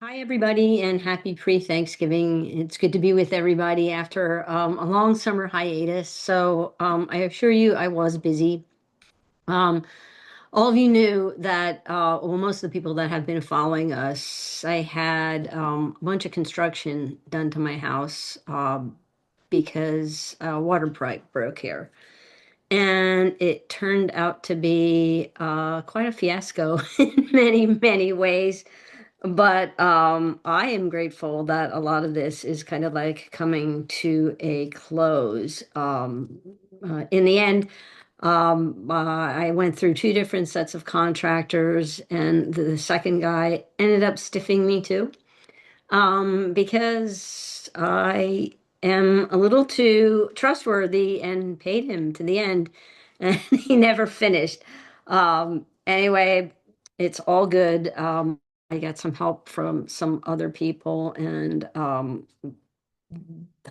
Hi, everybody, and happy pre-Thanksgiving. It's good to be with everybody after a long summer hiatus. I assure you, I was busy. Um, all of you knew that, well, most of the people that have been following us, I had a bunch of construction done to my house because water pipe broke here. And it turned out to be quite a fiasco in many, many ways. But I am grateful that a lot of this is kind of like coming to a close. In the end, I went through two different sets of contractors, and the second guy ended up stiffing me too, because I am a little too trustworthy and paid him to the end, and he never finished. Anyway, it's all good. I got some help from some other people, and the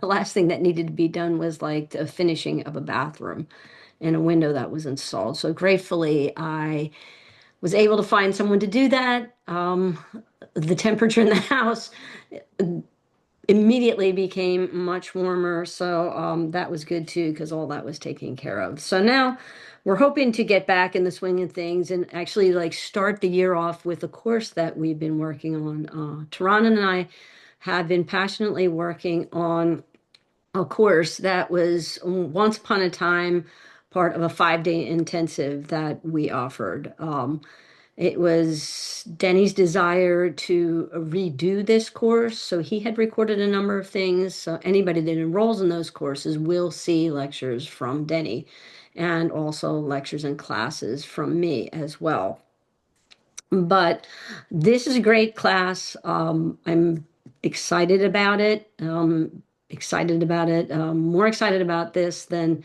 last thing that needed to be done was like the finishing of a bathroom and a window that was installed. So gratefully, I was able to find someone to do that. The temperature in the house immediately became much warmer. That was good too, because all that was taken care of. So now we're hoping to get back in the swing of things and actually like start the year off with a course that we've been working on. Taran and I have been passionately working on a course that was once upon a time part of a 5-day intensive that we offered. It was Denny's desire to redo this course. So he had recorded a number of things. So anybody that enrolls in those courses will see lectures from Denny and also lectures and classes from me as well. But this is a great class. I'm excited about it. More excited about this than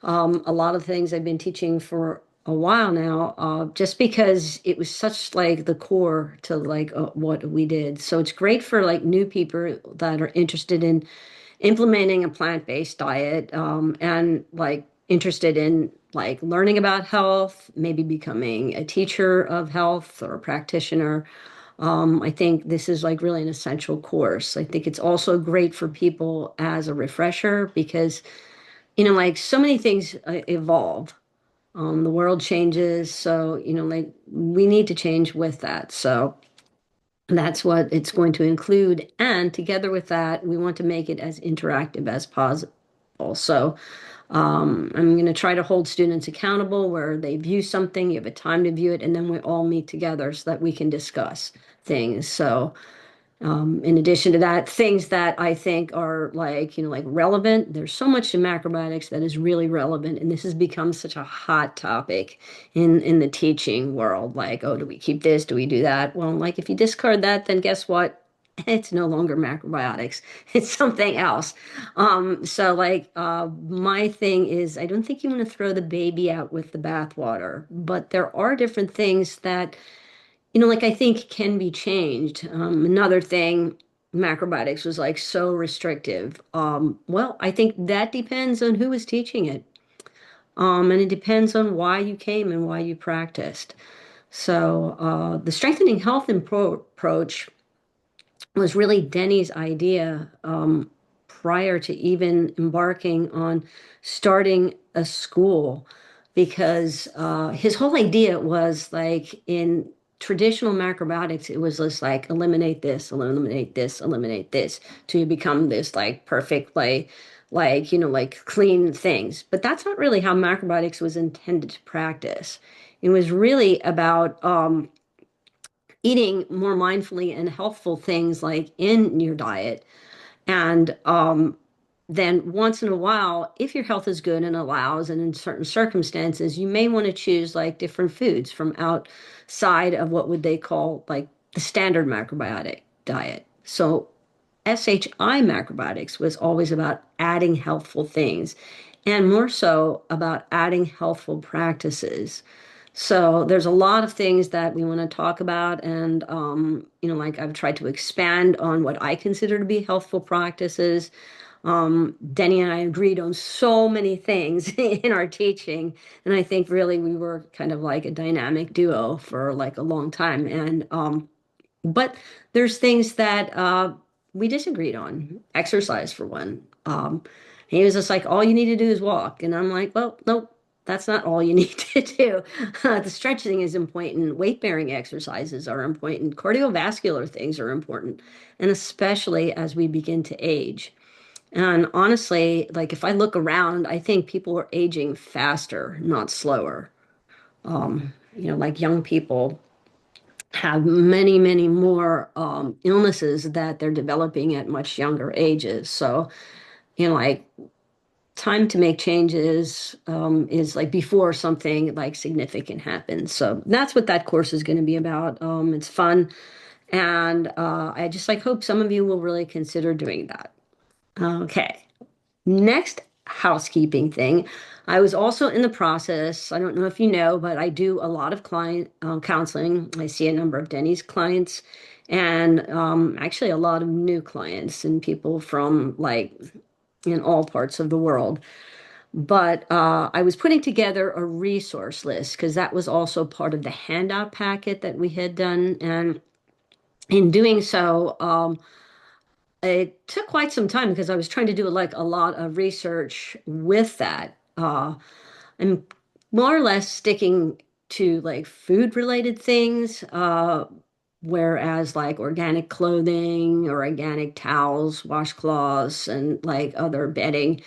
a lot of things I've been teaching for a while now, just because it was such like the core to like what we did. So it's great for like new people that are interested in implementing a plant-based diet, and like interested in like learning about health, maybe becoming a teacher of health or a practitioner. I think this is like really an essential course. I think it's also great for people as a refresher because, like so many things evolve. The world changes, so like we need to change with that. So that's what it's going to include. And together with that, we want to make it as interactive as possible. So I'm going to try to hold students accountable where they view something, you have a time to view it, and then we all meet together so that we can discuss things. So in addition to that, things that I think are like, like relevant. There's so much in macrobiotics that is really relevant, and this has become such a hot topic in the teaching world. Like, oh, do we keep this? Do we do that? Well, like if you discard that, then guess what? It's no longer macrobiotics. It's something else. My thing is, I don't think you want to throw the baby out with the bathwater, but there are different things that like I think can be changed. Another thing, macrobiotics was like so restrictive. Well, I think that depends on who is teaching it. And it depends on why you came and why you practiced. The strengthening health approach was really Denny's idea, prior to even embarking on starting a school, because his whole idea was like in traditional macrobiotics, it was just like eliminate this, eliminate this, eliminate this to become this like perfect like clean things. But that's not really how macrobiotics was intended to practice. It was really about eating more mindfully and healthful things like in your diet. And then once in a while, if your health is good and allows, and in certain circumstances, you may want to choose like different foods from outside of what would they call like the standard macrobiotic diet. So SHI macrobiotics was always about adding healthful things and more so about adding healthful practices. So there's a lot of things that we want to talk about, and like I've tried to expand on what I consider to be healthful practices. Denny and I agreed on so many things in our teaching, and I think really we were kind of like a dynamic duo for like a long time. And But there's things that we disagreed on. Exercise, for one. He was just like, all you need to do is walk. And I'm like, well, nope, that's not all you need to do. The stretching is important. Weight bearing exercises are important. Cardiovascular things are important. And especially as we begin to age. And honestly, like if I look around, I think people are aging faster, not slower. Like young people have many, many more illnesses that they're developing at much younger ages. So, like time to make changes is like before something like significant happens. So that's what that course is going to be about. It's fun. And I just like hope some of you will really consider doing that. Okay. Next housekeeping thing. I was also in the process, I don't know if you know, but I do a lot of client counseling. I see a number of Denny's clients and actually a lot of new clients and people from like in all parts of the world. But I was putting together a resource list because that was also part of the handout packet that we had done. And in doing so, it took quite some time because I was trying to do like a lot of research with that. I'm more or less sticking to like food related things, whereas like organic clothing or organic towels, washcloths, and like other bedding.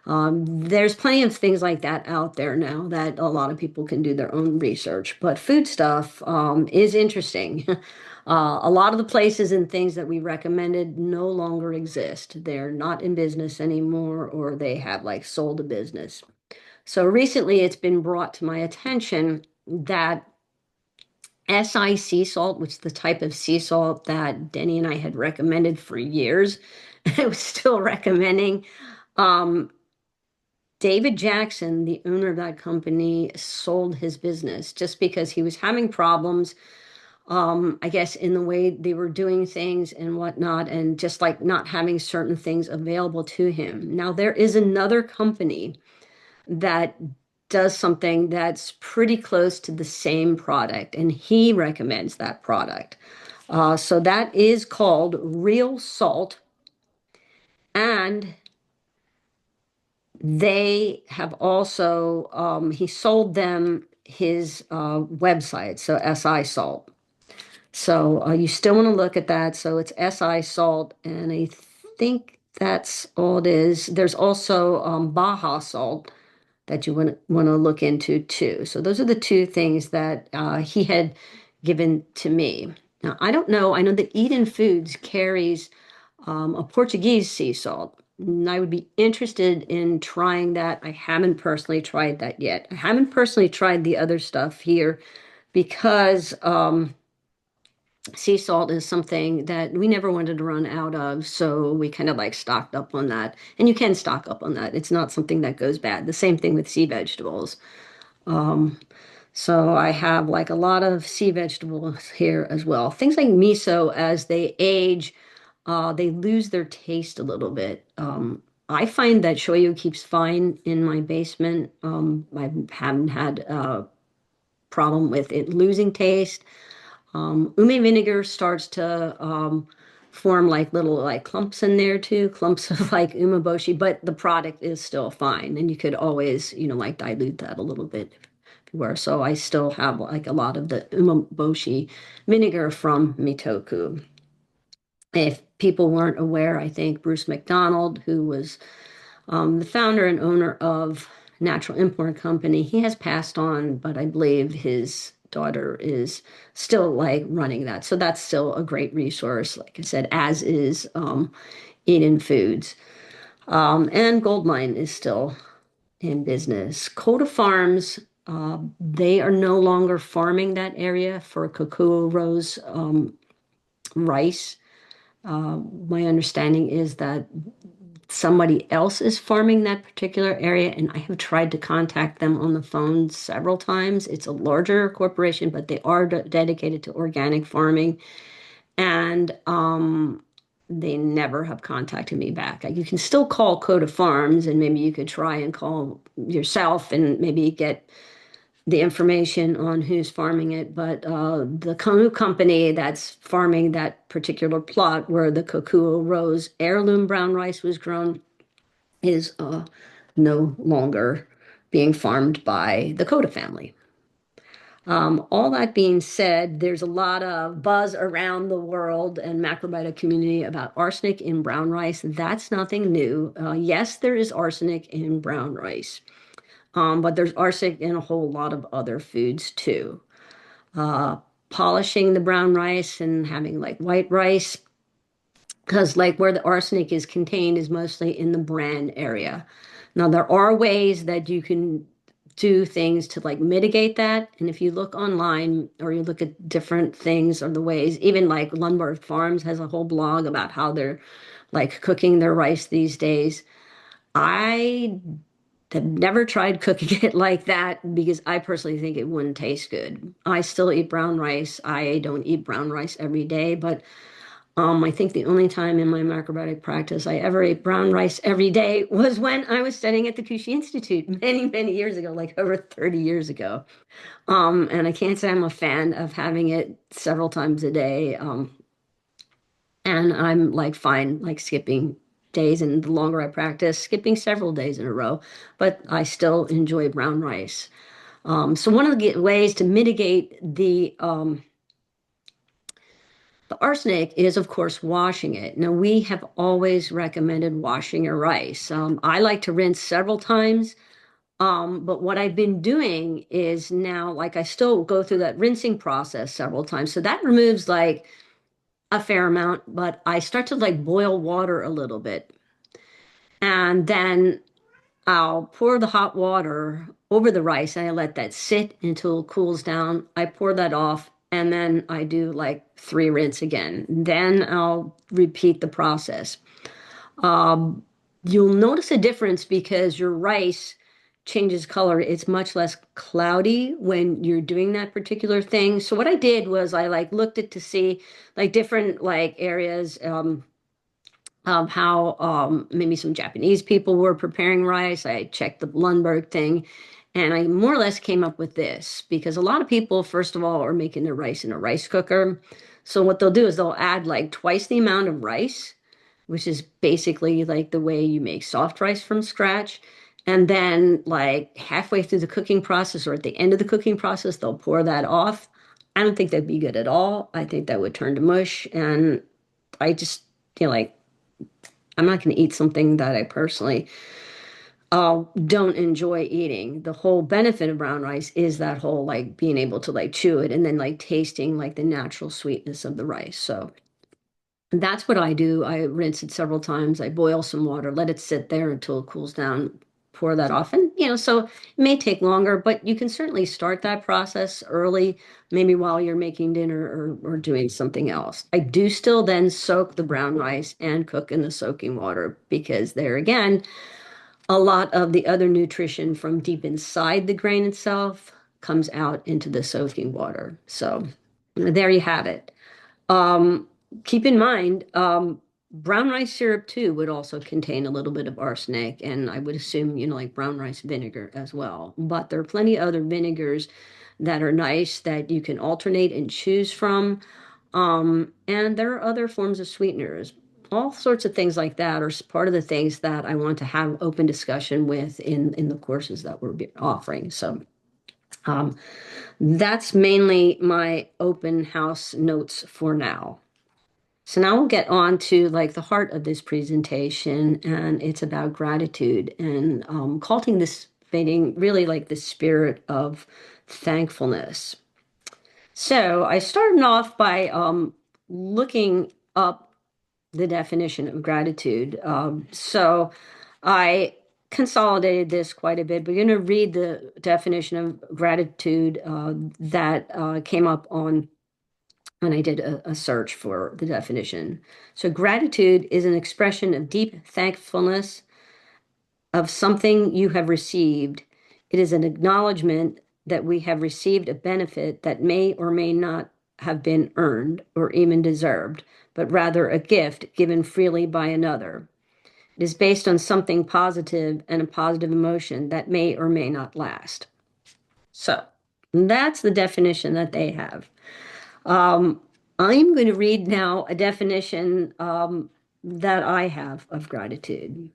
There's plenty of things like that out there now that a lot of people can do their own research. But food stuff is interesting. A lot of the places and things that we recommended no longer exist. They're not in business anymore, or they have like sold a business. So recently it's been brought to my attention that SI sea salt, which is the type of sea salt that Denny and I had recommended for years, I was still recommending. Um, David Jackson, the owner of that company, sold his business just because he was having problems, I guess, in the way they were doing things and whatnot, and just like not having certain things available to him. Now, there is another company that does something that's pretty close to the same product, and he recommends that product. So that is called Real Salt, and they have also he sold them his website, so SI Salt. So you still want to look at that. So it's SI Salt, and I think that's all it is. There's also Baja Salt that you want to look into too. So those are the two things that he had given to me. Now, I don't know. I know that Eden Foods carries a Portuguese sea salt. And I would be interested in trying that. I haven't personally tried that yet. I haven't personally tried the other stuff here because sea salt is something that we never wanted to run out of. So we kind of like stocked up on that. And you can stock up on that. It's not something that goes bad. The same thing with sea vegetables. Um, so I have like a lot of sea vegetables here as well. Things like miso, as they age, they lose their taste a little bit. I find that shoyu keeps fine in my basement. I haven't had a problem with it losing taste. Ume vinegar starts to form like little like clumps in there too, clumps of like umeboshi, but the product is still fine, and you could always, like dilute that a little bit if you were. So I still have like a lot of the umeboshi vinegar from Mitoku. If people weren't aware, I think Bruce McDonald, who was the founder and owner of Natural Import Company, he has passed on, but I believe his daughter is still like running that. So that's still a great resource, like I said, as is Eden Foods. And Goldmine is still in business. Coda Farms, they are no longer farming that area for cocoa rose rice. My understanding is that somebody else is farming that particular area, and I have tried to contact them on the phone several times. It's a larger corporation, but they are dedicated to organic farming, and they never have contacted me back. You can still call Coda Farms, and maybe you could try and call yourself and maybe get the information on who's farming it, but the canoe company that's farming that particular plot where the Kokua Rose heirloom brown rice was grown is no longer being farmed by the Koda family. All that being said, there's a lot of buzz around the world and macrobiotic community about arsenic in brown rice. That's nothing new. Yes, there is arsenic in brown rice, but there's arsenic in a whole lot of other foods too. Uh, Polishing the brown rice and having like white rice, because like where the arsenic is contained is mostly in the bran area. Now there are ways that you can do things to like mitigate that. And if you look online or you look at different things or the ways, even like Lundberg Farms has a whole blog about how they're like cooking their rice these days. I have never tried cooking it like that because I personally think it wouldn't taste good. I still eat brown rice. I don't eat brown rice every day, but I think the only time in my macrobiotic practice I ever ate brown rice every day was when I was studying at the Kushi Institute many, many years ago, like over 30 years ago. And I can't say I'm a fan of having it several times a day. And I'm like fine, like skipping days, and the longer I practice, skipping several days in a row, but I still enjoy brown rice. So one of the ways to mitigate the arsenic is, of course, washing it. Now, we have always recommended washing your rice. I like to rinse several times, but what I've been doing is now, like, I still go through that rinsing process several times. So that removes like a fair amount, but I start to like boil water a little bit. And then I'll pour the hot water over the rice and I let that sit until it cools down. I pour that off and then I do like three rinse again. Then I'll repeat the process. Um, you'll notice a difference because your rice changes color. It's much less cloudy when you're doing that particular thing. So what I did was I like looked at to see like different like areas. How maybe some Japanese people were preparing rice. I checked the Lundberg thing, and I more or less came up with this because a lot of people, first of all, are making their rice in a rice cooker. So what they'll do is they'll add like twice the amount of rice, which is basically like the way you make soft rice from scratch. And then, like halfway through the cooking process or at the end of the cooking process, they'll pour that off. I don't think that'd be good at all. I think that would turn to mush. And I just feel like I'm not going to eat something that I personally don't enjoy eating. The whole benefit of brown rice is that whole like being able to like chew it and then like tasting like the natural sweetness of the rice. So that's what I do. I rinse it several times. I boil some water, let it sit there until it cools down, pour that off. And, so it may take longer, but you can certainly start that process early, maybe while you're making dinner or doing something else. I do still then soak the brown rice and cook in the soaking water because there again, a lot of the other nutrition from deep inside the grain itself comes out into the soaking water. So there you have it. Um, Keep in mind, brown rice syrup too would also contain a little bit of arsenic, and I would assume, like brown rice vinegar as well. But there are plenty of other vinegars that are nice that you can alternate and choose from. And there are other forms of sweeteners. All sorts of things like that are part of the things that I want to have open discussion with in the courses that we're offering. So um, that's mainly my open house notes for now. So now we'll get on to like the heart of this presentation, and it's about gratitude and cultivating really like the spirit of thankfulness. So I started off by looking up the definition of gratitude. So I consolidated this quite a bit. We're going to read the definition of gratitude that came up on when I did a search for the definition. So, gratitude is an expression of deep thankfulness of something you have received. It is an acknowledgement that we have received a benefit that may or may not have been earned or even deserved, but rather a gift given freely by another. It is based on something positive and a positive emotion that may or may not last. So, That's the definition that they have. Um, I'm going to read now a definition that I have of gratitude.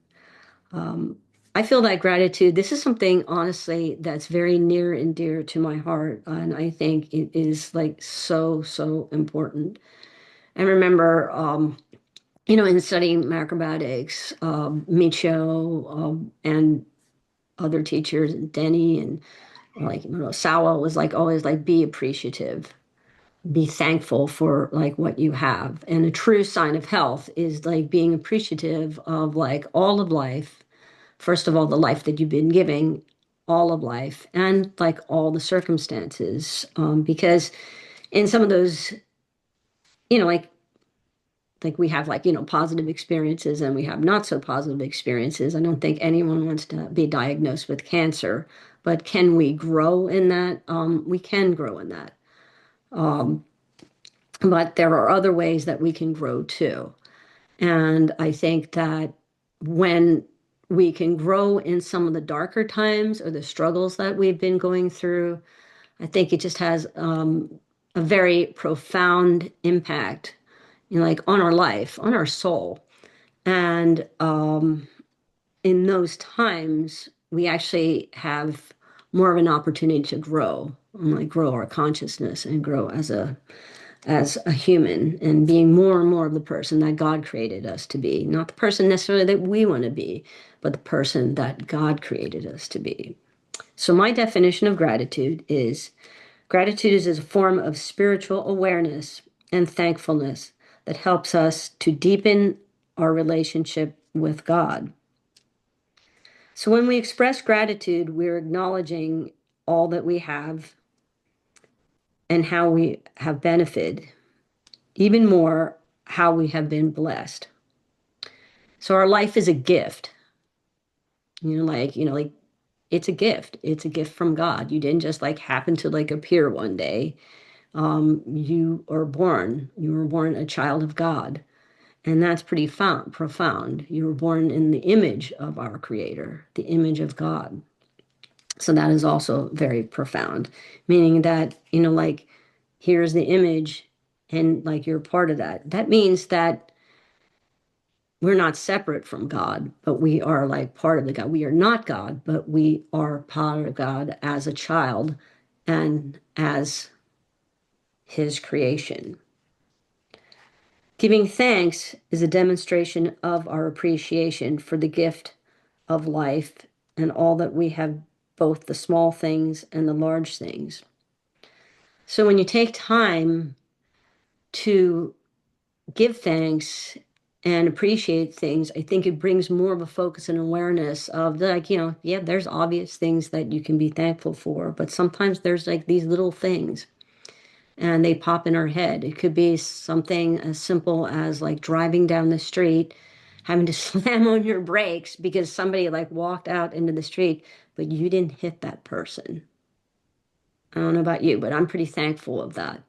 Um, I feel that gratitude, this is something honestly that's very near and dear to my heart. And I think it is like so, so important. I remember, in studying macrobiotics, Micho, and other teachers, Denny, and like, Sawa was like always like, be appreciative, be thankful for like what you have. And a true sign of health is like being appreciative of like all of life. First of all, the life that you've been giving, all of life, and like all the circumstances. Because in some of those, you know, like we have like, positive experiences and we have not so positive experiences. I don't think anyone wants to be diagnosed with cancer, but can we grow in that? We can grow in that. Um, but there are other ways that we can grow too. And I think that when we can grow in some of the darker times or the struggles that we've been going through, I think it just has a very profound impact, like on our life, on our soul. And in those times, we actually have more of an opportunity to grow, like grow our consciousness and grow as a human and being more and more of the person that God created us to be. Not the person necessarily that we want to be, but the person that God created us to be. So, my definition of gratitude is a form of spiritual awareness and thankfulness that helps us to deepen our relationship with God. So, when we express gratitude, we're acknowledging all that we have and how we have benefited, even more how we have been blessed. So our life is a gift. Like it's a gift. It's a gift from God. You didn't just like happen to like appear one day. You were born a child of God. And that's pretty profound. You were born in the image of our Creator, the image of God. So that is also very profound, meaning that, like, here's the image and like you're part of that. That means that we're not separate from God, but we are like part of the God. We are not God, but we are part of God as a child and as his creation. Giving thanks is a demonstration of our appreciation for the gift of life and all that we have, both the small things and the large things. So when you take time to give thanks and appreciate things, I think it brings more of a focus and awareness of like, yeah, there's obvious things that you can be thankful for, but sometimes there's like these little things and they pop in our head. It could be something as simple as like driving down the street, having to slam on your brakes because somebody like walked out into the street, but you didn't hit that person. I don't know about you, but I'm pretty thankful of that.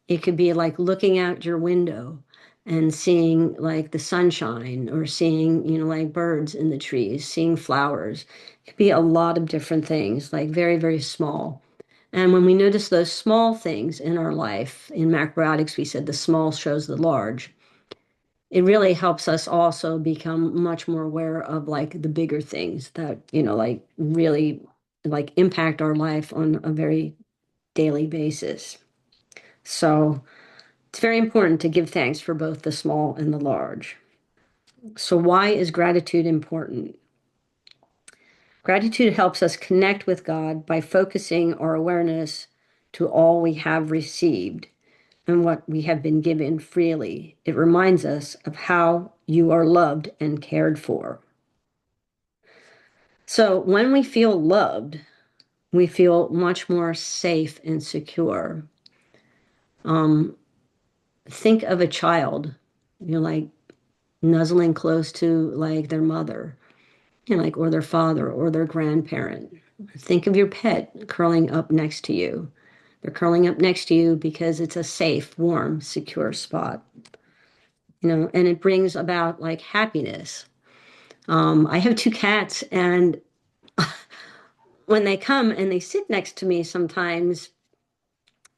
It could be like looking out your window and seeing like the sunshine or seeing, like birds in the trees, seeing flowers. It could be a lot of different things, like very, very small. And when we notice those small things in our life, in macrobiotics, we said the small shows the large. It really helps us also become much more aware of like the bigger things that, like really like impact our life on a very daily basis. So, it's very important to give thanks for both the small and the large. So, why is gratitude important? Gratitude helps us connect with God by focusing our awareness to all we have received and what we have been given freely. It reminds us of how you are loved and cared for. So, when we feel loved, we feel much more safe and secure. Um, think of a child, like nuzzling close to like their mother, like or their father or their grandparent. Think of your pet curling up next to you. They're curling up next to you because it's a safe, warm, secure spot. And it brings about like happiness. I have two cats, and when they come and they sit next to me, sometimes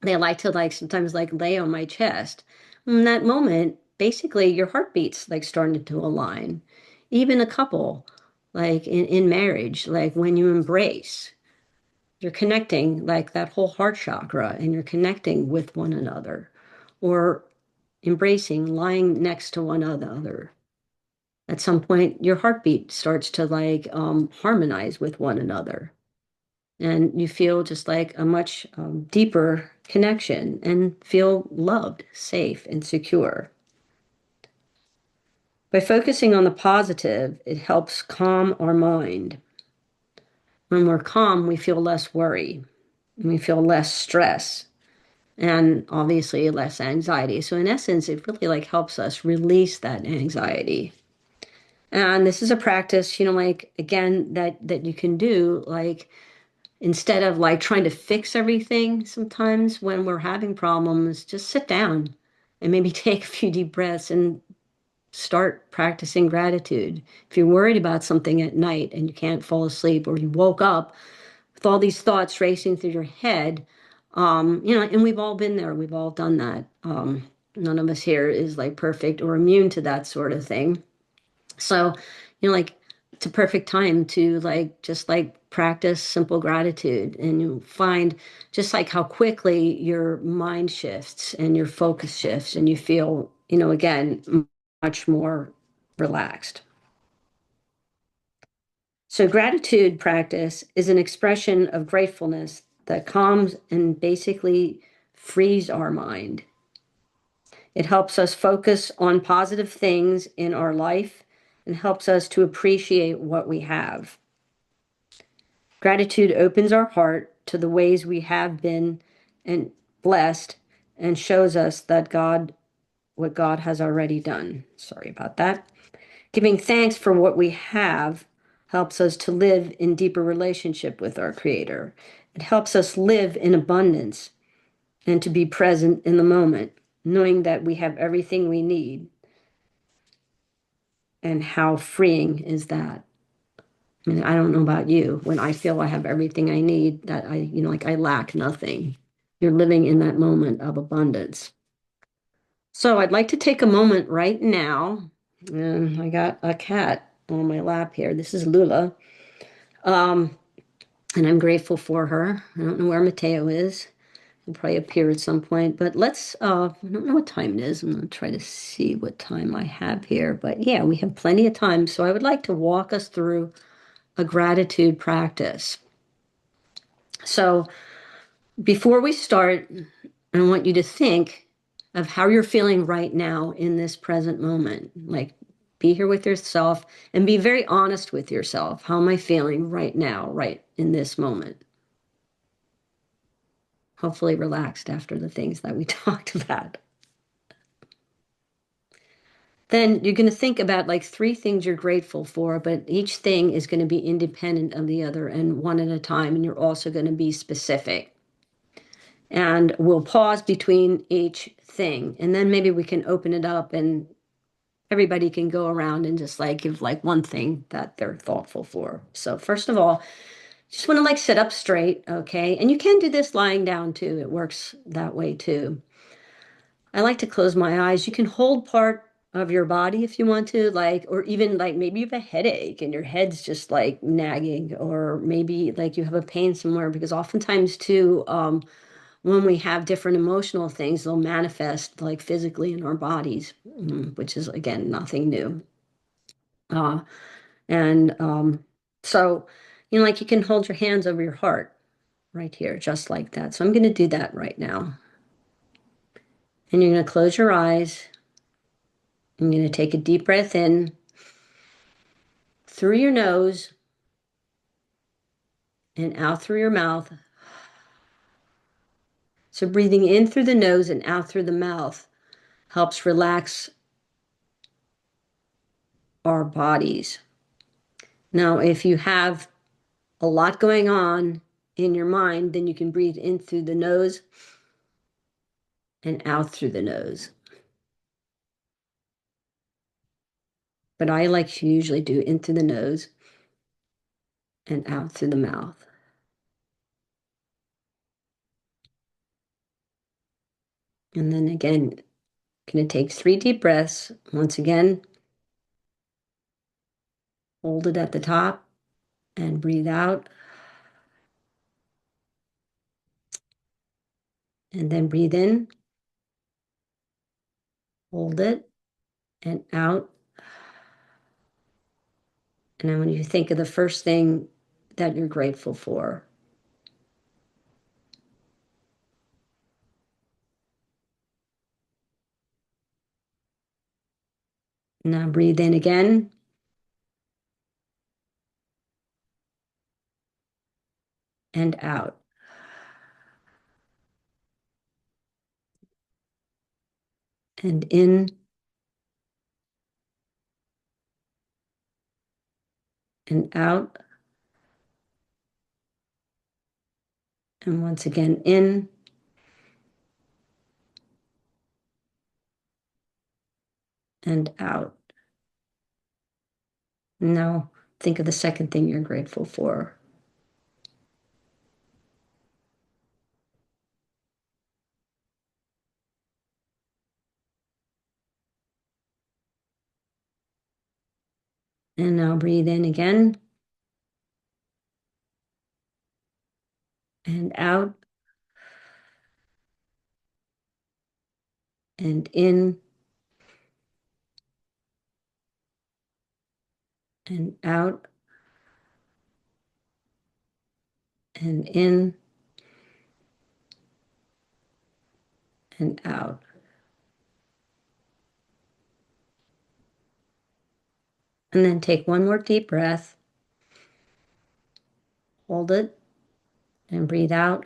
they like to like sometimes like lay on my chest. In that moment, basically your heartbeat's like starting to align. Even a couple, like in marriage, like when you embrace, you're connecting like that whole heart chakra and you're connecting with one another. Or embracing, lying next to one another. At some point, your heartbeat starts to like harmonize with one another. And you feel just like a much deeper connection and feel loved, safe, and secure. By focusing on the positive, it helps calm our mind. When we're calm, we feel less worry, and we feel less stress, and obviously less anxiety. So in essence, it really like helps us release that anxiety. And this is a practice, like again, that you can do like instead of like trying to fix everything. Sometimes when we're having problems, just sit down and maybe take a few deep breaths and start practicing gratitude. If you're worried about something at night and you can't fall asleep, or you woke up with all these thoughts racing through your head, and we've all been there, we've all done that. None of us here is like perfect or immune to that sort of thing. So, like it's a perfect time to like just like practice simple gratitude, and you find just like how quickly your mind shifts and your focus shifts and you feel, again, much more relaxed. So gratitude practice is an expression of gratefulness that calms and basically frees our mind. It helps us focus on positive things in our life and helps us to appreciate what we have. Gratitude opens our heart to the ways we have been and blessed and shows us that what God has already done. Sorry about that. Giving thanks for what we have helps us to live in deeper relationship with our Creator. It helps us live in abundance and to be present in the moment, knowing that we have everything we need. And how freeing is that? I mean, I don't know about you. When I feel I have everything I need, that like I lack nothing. You're living in that moment of abundance. So I'd like to take a moment right now. And I got a cat on my lap here. This is Lula. Um, and I'm grateful for her. I don't know where Mateo is. He'll probably appear at some point. But I don't know what time it is. I'm going to try to see what time I have here. But yeah, we have plenty of time. So I would like to walk us through a gratitude practice. So before we start, I want you to think of how you're feeling right now in this present moment. Like, be here with yourself and be very honest with yourself. How am I feeling right now, right in this moment? Hopefully, relaxed after the things that we talked about. Then you're going to think about like three things you're grateful for, but each thing is going to be independent of the other and one at a time. And you're also going to be specific. And we'll pause between each thing. And then maybe we can open it up and everybody can go around and just like give like one thing that they're thoughtful for. So first of all, just want to like sit up straight, okay? And you can do this lying down too. It works that way too. I like to close my eyes. You can hold part of your body if you want to, like, or even like maybe you have a headache and your head's just like nagging, or maybe like you have a pain somewhere, because oftentimes too, when we have different emotional things, they'll manifest like physically in our bodies, which is again nothing new. Uh, and so, like you can hold your hands over your heart right here, just like that. So I'm going to do that right now. And you're going to close your eyes. I'm going to take a deep breath in through your nose and out through your mouth. So breathing in through the nose and out through the mouth helps relax our bodies. Now, if you have a lot going on in your mind, then you can breathe in through the nose and out through the nose. But I like to usually do in through the nose and out through the mouth. And then again, going to take 3 deep breaths. Once again, hold it at the top and breathe out. And then breathe in, hold it, and out. And I want you to think of the first thing that you're grateful for. Now breathe in again. And out. And in and out. And once again, in and out. Now think of the second thing you're grateful for. And now breathe in again. And out. And in. And out. And in. And out. And then take one more deep breath. Hold it and breathe out.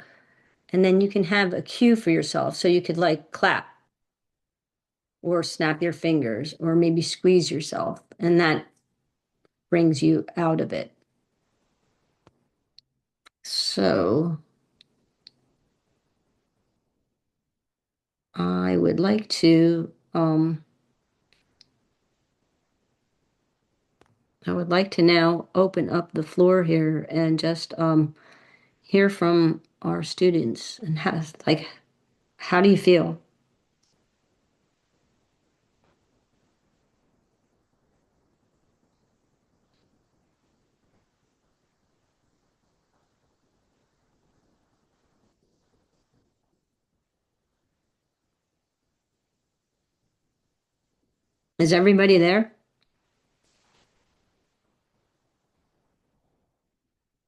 And then you can have a cue for yourself. So you could like clap or snap your fingers or maybe squeeze yourself. And that brings you out of it. So I would like to now open up the floor here and just hear from our students and how do you feel? Is everybody there?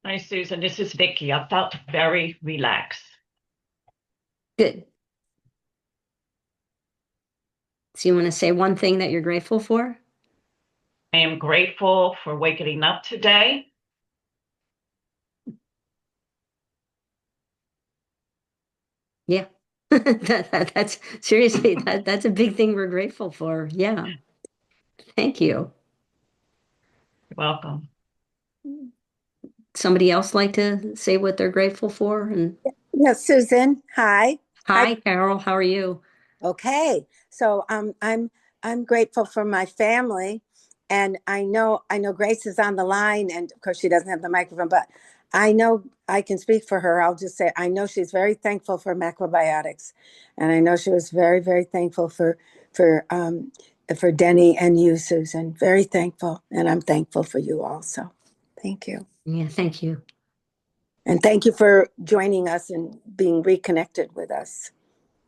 Hi, Susan. This is Vicky. I felt very relaxed. Good. So you want to say one thing that you're grateful for? I am grateful for waking up today. Yeah. That's seriously, that's a big thing we're grateful for. Yeah. Thank you. You're welcome. Somebody else like to say what they're grateful for? And Yes, Susan. Hi. Hi. hi, Carol, how are you? Okay. So I'm grateful for my family, and I know Grace is on the line, and of course she doesn't have the microphone, but I know I can speak for her. I'll just say I know she's very thankful for macrobiotics, and I know she was very, very thankful for Denny and you, Susan. Very thankful, and I'm thankful for you also. Thank you. Yeah, thank you. And thank you for joining us and being reconnected with us.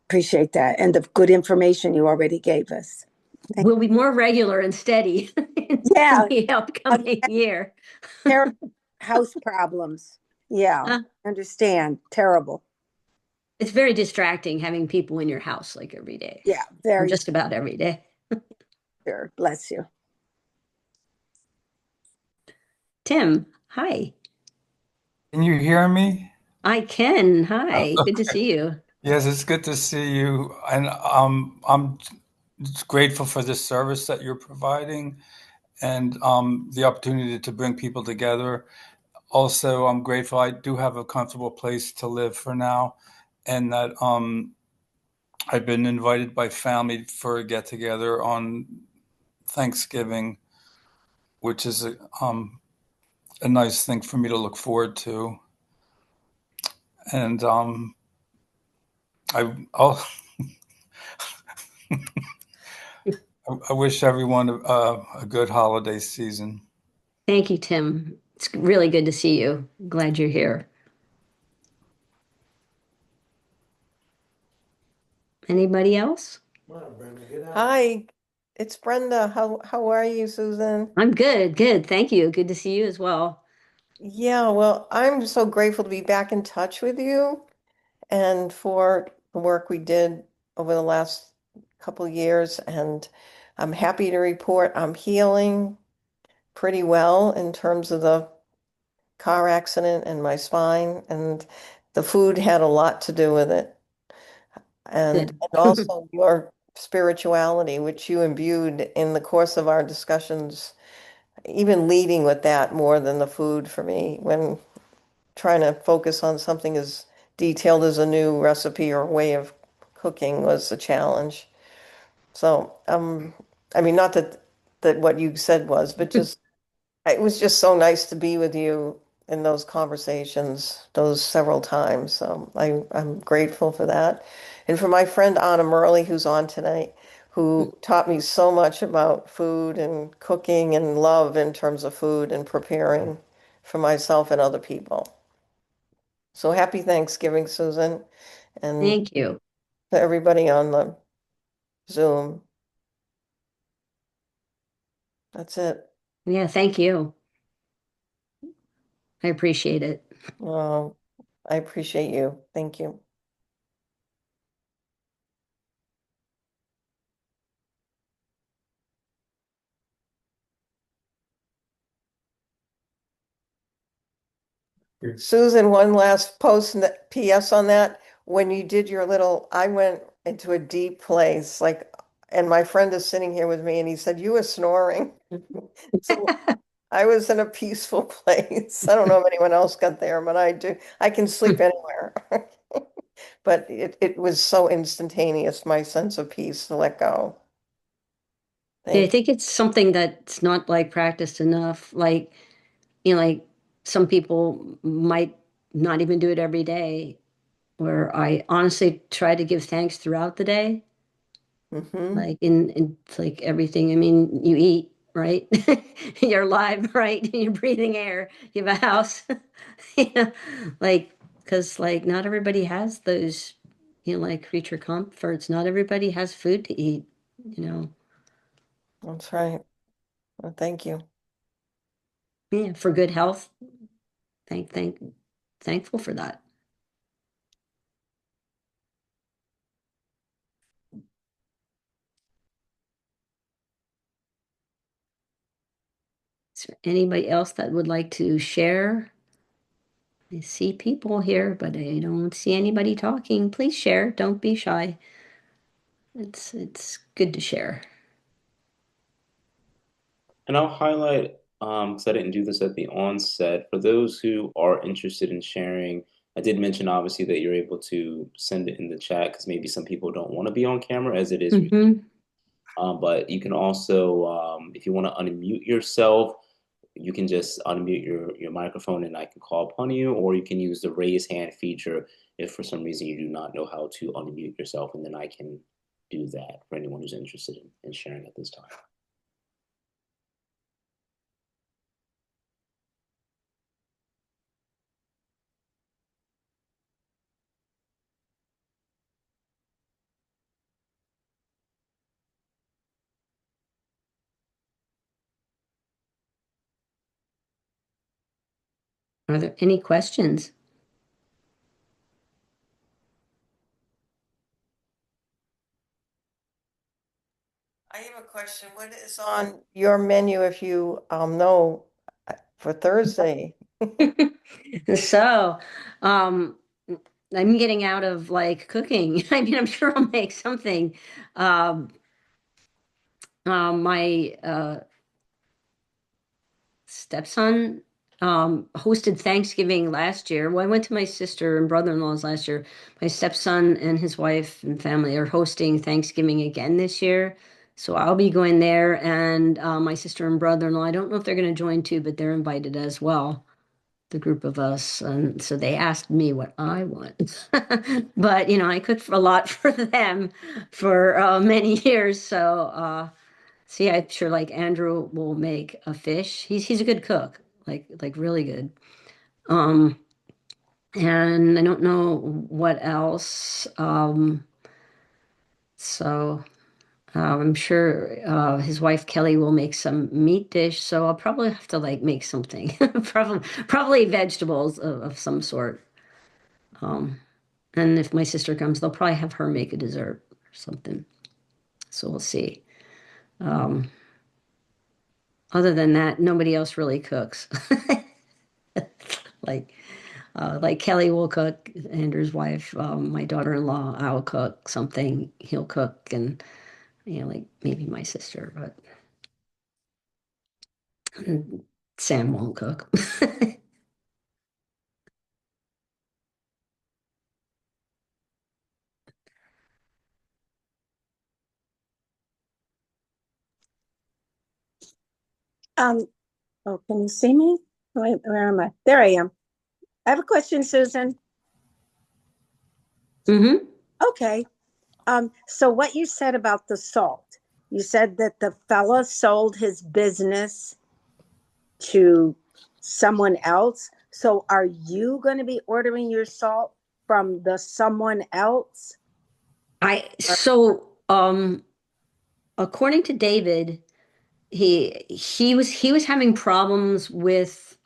Appreciate that. And the good information you already gave us. We'll be more regular and steady in Yeah. the upcoming year. Terrible house problems. Yeah. Uh, Understand. Terrible. it's very distracting having people in your house like every day, Yeah. or Very just about every day. sure. Bless you. Tim, hi. Can you hear me? I can. Hi. Good to see you. Yes, it's good to see you. And I'm grateful for the service that you're providing and the opportunity to bring people together. Also, I'm grateful I do have a comfortable place to live for now, and that I've been invited by family for a get together on Thanksgiving, which is a nice thing for me to look forward to. And I, I'll I wish everyone a good holiday season. Thank you, Tim. It's really good to see you. Glad you're here. Anybody else? Hi, it's Brenda. How are you, Susan? I'm good, good. Thank you. Good to see you as well. Yeah, well, I'm so grateful to be back in touch with you and for the work we did over the last couple of years. And I'm happy to report I'm healing pretty well in terms of the car accident and my spine, and the food had a lot to do with it. Good. And also your spirituality, which you imbued in the course of our discussions, even leading with that more than the food for me when trying to focus on something as detailed as a new recipe or way of cooking was a challenge. So, I mean, not that what you said was, but just it was just so nice to be with you in those conversations, those several times. So I'm grateful for that. And for my friend Anna Murley, who's on tonight, who taught me so much about food and cooking and love in terms of food and preparing for myself and other people. So happy Thanksgiving, Susan, and Thank you. to everybody on the Zoom. That's it. Yeah, thank you. I appreciate it. Oh, I appreciate you. Thank you. Susan, one last PS on that. When you did your little, I went into a deep place, like, and my friend is sitting here with me, and he said, "You were snoring." So I was in a peaceful place. I don't know if anyone else got there, but I do. I can sleep anywhere. But it was so instantaneous, my sense of peace to let go. Yeah, I Thank think it's something that's not like practiced enough. Like, like some people might not even do it every day, where I honestly try to give thanks throughout the day. you. Hmm. Like in like everything. I mean, you eat, right? You're alive, right? You're breathing air. You have a house. Yeah. Like, because like not everybody has those, like creature comforts. Not everybody has food to eat, you know. That's right. Well, thank you. Yeah, for good health. Thankful for that. Is there anybody else that would like to share? I see people here, but I don't see anybody talking. Please share. Don't be shy. It's good to share. And I'll highlight, because I didn't do this at the onset, for those who are interested in sharing, I did mention obviously that you're able to send it in the chat because maybe some people don't want to be on camera as it is. Hmm. But you can also, if you want to unmute yourself, you can just unmute your microphone and I can call upon you, or you can use the raise hand feature if for some reason you do not know how to unmute yourself, and then I can do that for anyone who's interested in sharing at this time. Are there any questions? I have a question. What is on your menu if you know for Thursday? So, um, I'm getting out of like cooking. I mean, I'm sure I'll make something. Um, my stepson hosted Thanksgiving last year. Well, I went to my sister and brother-in-law's last year. My stepson and his wife and family are hosting Thanksgiving again this year. So I'll be going there, and my sister and brother-in-law, I don't know if they're going to join too, but they're invited as well, the group of us. And so they asked me what I want. But, I cooked for a lot for them for many years. So, See, I'm sure like Andrew will make a fish. He's a good cook, like really good. Um, and I don't know what else. So I'm sure his wife Kelly will make some meat dish. So I'll probably have to like make something, probably vegetables of some sort. Um, and if my sister comes, they'll probably have her make a dessert or something. So we'll see. Um, Other than that, nobody else really cooks. Like, like Kelly will cook, Andrew's wife, my daughter-in-law, I'll cook something, he'll cook, and like maybe my sister, but Sam won't cook. Um, oh, can you see me? Wait, where am I? There I am. I have a question, Susan. Hmm. Okay. So what you said about the salt, you said that the fella sold his business to someone else. So are you going to be ordering your salt from the someone else? I so according to David, he was having problems with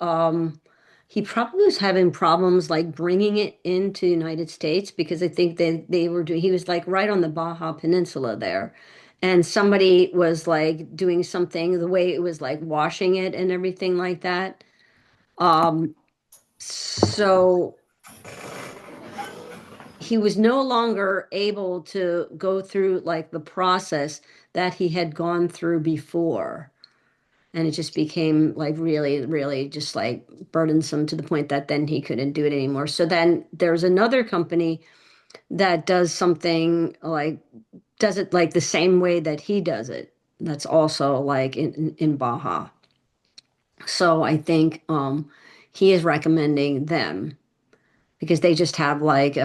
he probably was having problems like bringing it into the United States because I think they were doing he was like right on the Baja Peninsula there, and somebody was like doing something the way it was like washing it and everything like that. um so he was no longer able to go through like the process that he had gone through before, and it just became like really really just like burdensome to the point that then he couldn't do it anymore. So then there's another company that does something like does it like the same way that he does it, that's also like in Baja. So I think he is recommending them because they just have like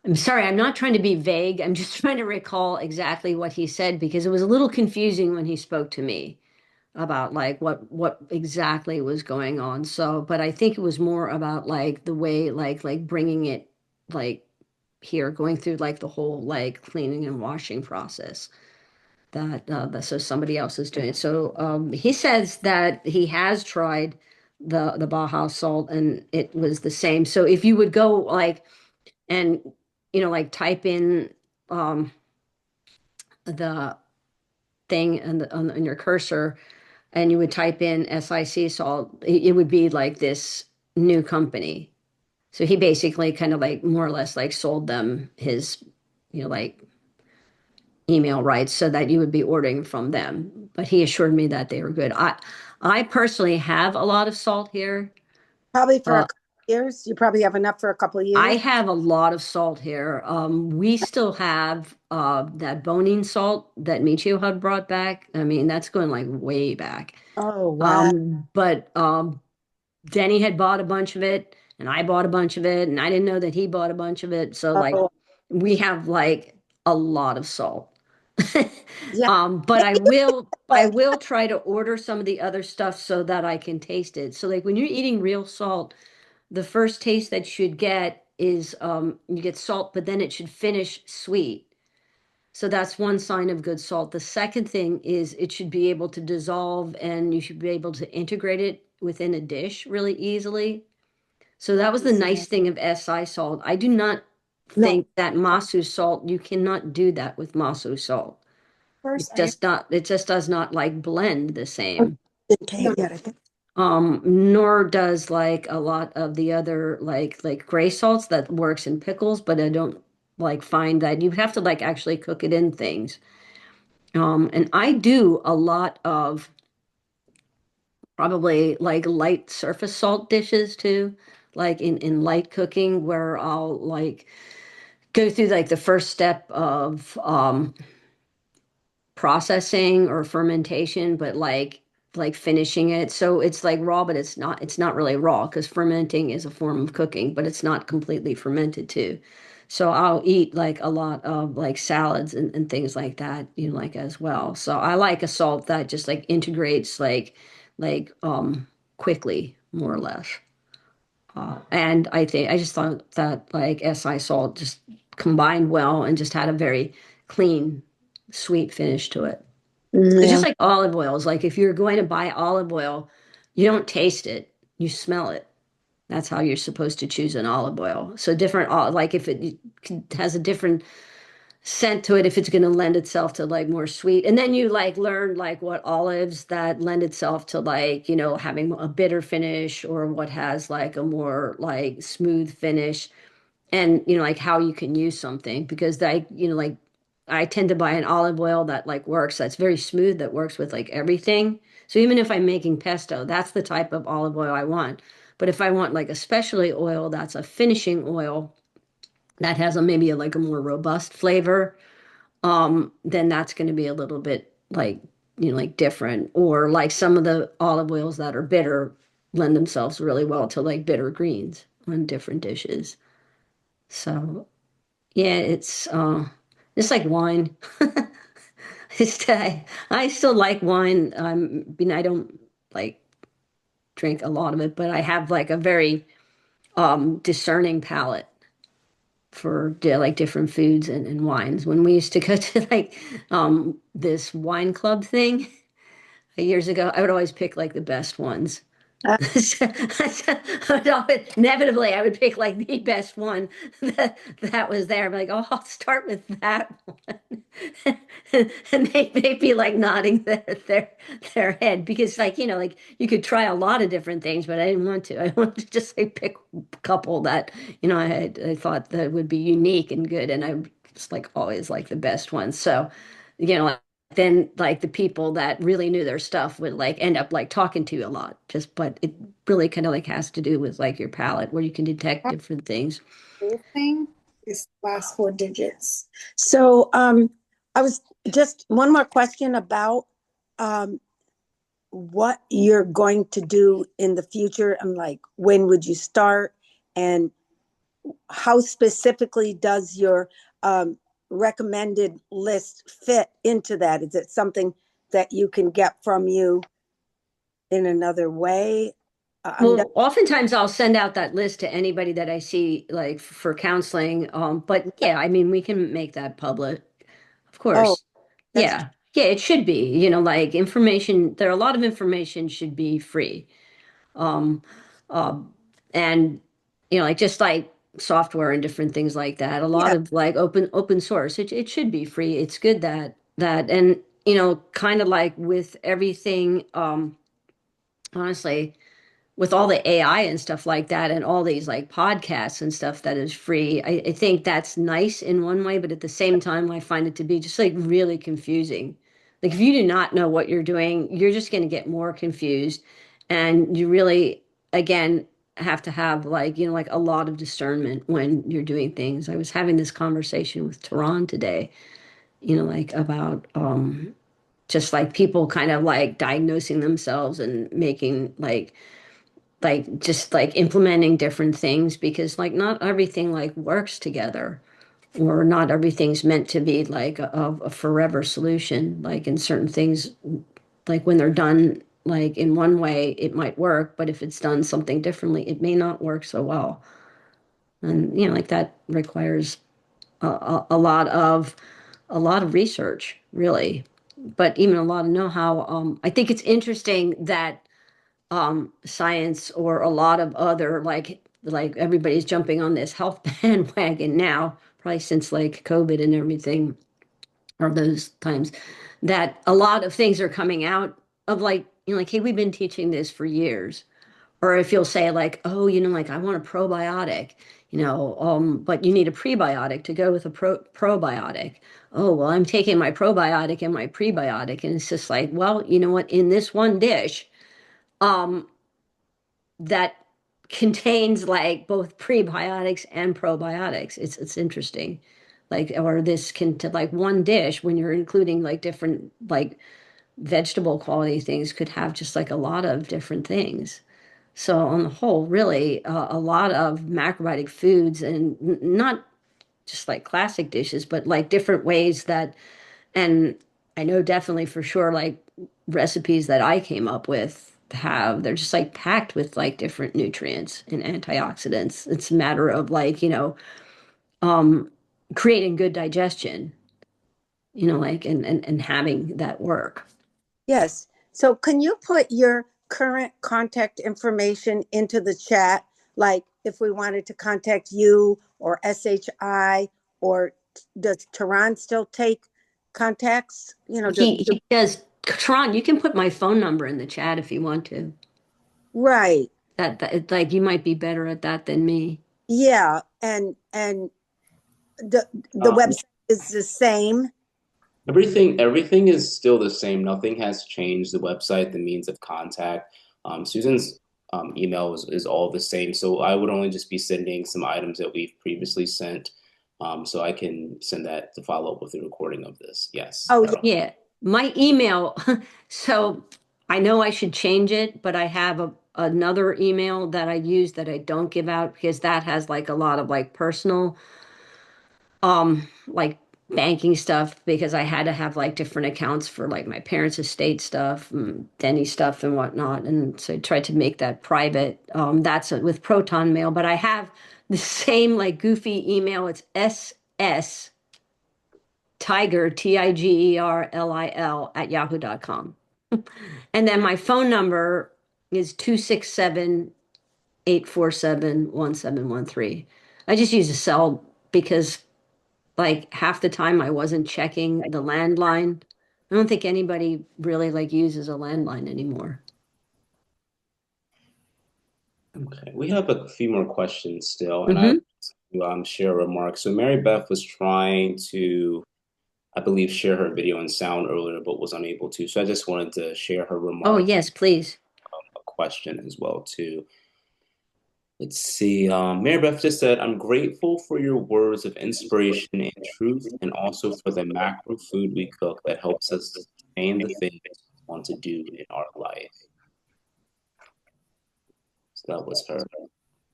I'm sorry, I'm not trying to be vague, I'm just trying to recall exactly what he said because it was a little confusing when he spoke to me about like what exactly was going on. So, but I think it was more about like the way like bringing it like here, going through like the whole like cleaning and washing process so somebody else is doing it. So he says that he has tried the Baja salt and it was the same. So if you would go like and like type in the thing on your cursor and you would type in SIC salt, it would be like this new company. So he basically kind of like more or less like sold them his, like email rights so that you would be ordering from them. But he assured me that they were good. I personally have a lot of salt here. Probably for a Uh, couple of years. You probably have enough for a couple of I years. have a lot of salt here. We still have that boning salt that Michio had brought back. I mean, that's going like way back. Oh, wow. But Denny had bought a bunch of it, and I bought a bunch of it, and I didn't know that he bought a bunch of it. So like Oh, we have like a lot of salt. yeah. But I Like, will try to order some of the other stuff so that I can taste it. So like when you're eating real salt, the first taste that you should get is you get salt, but then it should finish sweet. So that's one sign of good salt. The second thing is it should be able to dissolve and you should be able to integrate it within a dish really easily. So that was the nice thing of SI salt. I do not no, think that Masu salt, you cannot do that with Masu salt. first I It just does not like blend the same. didn't came yet, I think. Nor does like a lot of the other like gray salts that works in pickles, but I don't like find that you have to like actually cook it in things. And I do a lot of probably like light surface salt dishes too, like in light cooking where I'll like go through like the first step of processing or fermentation, but like finishing it. So it's like raw, but it's not really raw because fermenting is a form of cooking, but it's not completely fermented too. So I'll eat like a lot of like salads and things like that, like as well. So I like a salt that just like integrates like quickly, more or less. And I just thought that like SI salt just combined well and just had a very clean, sweet finish to it. It's just Yeah. like olive oils. Like if you're going to buy olive oil, you don't taste it, you smell it. That's how you're supposed to choose an olive oil. So different, like if it has a different scent to it, if it's going to lend itself to like more sweet. And then you like learn like what olives that lend itself to like, having a bitter finish or what has like a more like smooth finish and like how you can use something because like I tend to buy an olive oil that like works that's very smooth that works with like everything. So even if I'm making pesto, that's the type of olive oil I want. But if I want like a specialty oil that's a finishing oil that has like a more robust flavor, then that's going to be a little bit like like different, or like some of the olive oils that are bitter lend themselves really well to like bitter greens on different dishes. So yeah, it's like wine. I still like wine. I don't like drink a lot of it, but I have like a very discerning palate for like different foods and wines. When we used to go to like this wine club thing years ago, I would always pick like the best ones. Uh, Inevitably, I would pick like the best one that was there. I'm like, oh, I'll start with that one. And they'd be like nodding their head because, like, like you could try a lot of different things, but I didn't want to. I wanted to just like pick a couple that, I thought that would be unique and good. And I just like always like the best ones. So, like, then like the people that really knew their stuff would like end up like talking to you a lot just but it really kind of like has to do with like your palate where you can detect different things. Thing is last four digits. So, I was just one more question about um, what you're going to do in the future. I'm like, when would you start, and how specifically does your recommended list fit into that? Is it something that you can get from you in another way? I'm not, Well, oftentimes I'll send out that list to anybody that I see like for counseling, but yeah, I mean we can make that public, of oh, course. that's Yeah, it should be, like information, there are a lot of information should be free. um, um, and like just like software and different things like that, a lot yeah, of like open source, it should be free. It's good that and kind of like with everything, honestly, with all the AI and stuff like that, and all these like podcasts and stuff that is free, I think that's nice in one way, but at the same time, I find it to be just like really confusing. Like if you do not know what you're doing, you're just going to get more confused, and you really, again, have to have like like a lot of discernment when you're doing things. I was having this conversation with Tehran today, like about just like people kind of like diagnosing themselves and making like just like implementing different things because like not everything like works together, or not everything's meant to be like a forever solution. Like in certain things, like when they're done like in one way it might work, but if it's done something differently it may not work so well. And like that requires a lot of research, really, but even a lot of know-how. I think it's interesting that science or a lot of other like everybody's jumping on this health bandwagon now, probably since like COVID and everything, or those times, that a lot of things are coming out of like, like, hey, we've been teaching this for years. Or if you'll say like, oh, like I want a probiotic, but you need a prebiotic to go with a probiotic. Oh, well, I'm taking my probiotic and my prebiotic. And it's just like, well, you know what, in this one dish, um, that contains like both prebiotics and probiotics. It's interesting. Like, or this can to like one dish when you're including like different like vegetable quality things could have just like a lot of different things. So on the whole, really, a lot of macrobiotic foods, and not just like classic dishes, but like different ways that, and I know definitely for sure, like recipes that I came up with they're just like packed with like different nutrients and antioxidants. It's a matter of like, um, creating good digestion, like, and having that work. Yes. So can you put your current contact information into the chat? Like if we wanted to contact you or SHI, or does Tehran still take contacts? He does. Tron, you can put my phone number in the chat if you want to. Right. Like you might be better at that than me. Yeah. And the Um, website is the same. everything is still the same. Nothing has changed. The website, the means of contact. Susan's email is all the same. So I would only just be sending some items that we've previously sent. So I can send that to follow up with the recording of this. Yes. Oh, That'll. Yeah, my email. So I know I should change it, but I have another email that I use that I don't give out because that has like a lot of like personal, like banking stuff because I had to have like different accounts for like my parents' estate stuff, Denny stuff and whatnot. And so I tried to make that private. That's with Proton Mail, but I have the same like goofy email. It's SS Tiger, TIGERLIL at yahoo.com. And then my phone number is 267-847-1713. I just use a cell because like half the time I wasn't checking the landline. I don't think anybody really like uses a landline anymore. Okay. We have a few more questions still, and I Hmm. share remarks. So Mary Beth was trying to, I believe, share her video and sound earlier, but was unable to. So I just wanted to share her Oh, remarks, yes, please. a question as well too. Let's see. Mary Beth just said, "I'm grateful for your words of inspiration and truth, and also for the macro food we cook that helps us sustain the things we want to do in our life." So that was her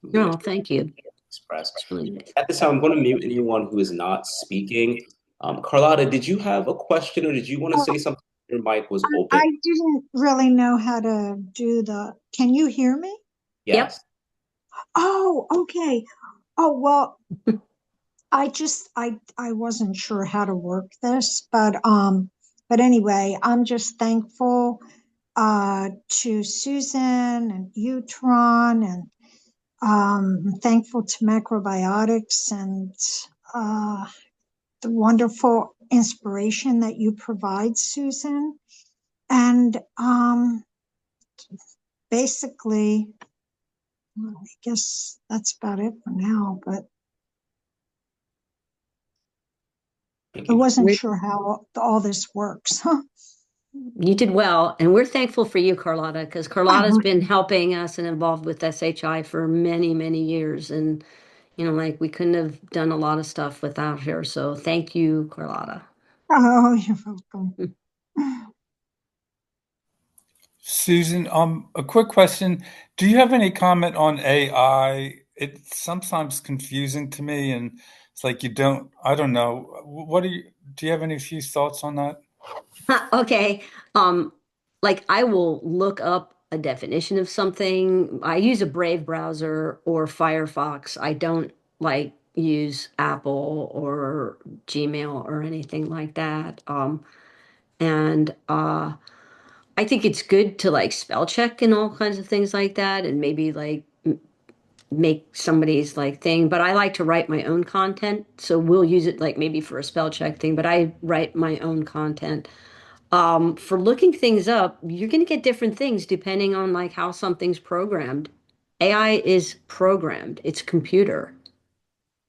No, view thank you. expressed. It's really nice. At this time, I'm going to mute anyone who is not speaking. Carlotta, did you have a question or did you want to Uh, say something? Your mic was open. I didn't really know how to do can you hear me? Yep. Yes. Oh, okay. Oh, well, I wasn't sure how to work this, but anyway, I'm just thankful to Susan and Utron, and thankful to macrobiotics and uh the wonderful inspiration that you provide, Susan. And basically, well, I guess that's about it for now, but Thank I you. wasn't sure how all this works. You did well, and we're thankful for you, Carlotta, because Carlotta's been helping us and involved with SHI for many, many years. And, like we couldn't have done a lot of stuff without her. So thank you, Carlotta. Oh, you're welcome. Susan, a quick question. Do you have any comment on AI? It's sometimes confusing to me, and it's like I don't know. Do you have any few thoughts on that? Okay. Um, like I will look up a definition of something. I use a Brave browser or Firefox. I don't like use Apple or Gmail or anything like that. And I think it's good to like spell check and all kinds of things like that, and maybe like make somebody's like thing. But I like to write my own content, so we'll use it like maybe for a spell check thing. But I write my own content. For looking things up, you're going to get different things depending on like how something's programmed. AI is programmed. It's computer.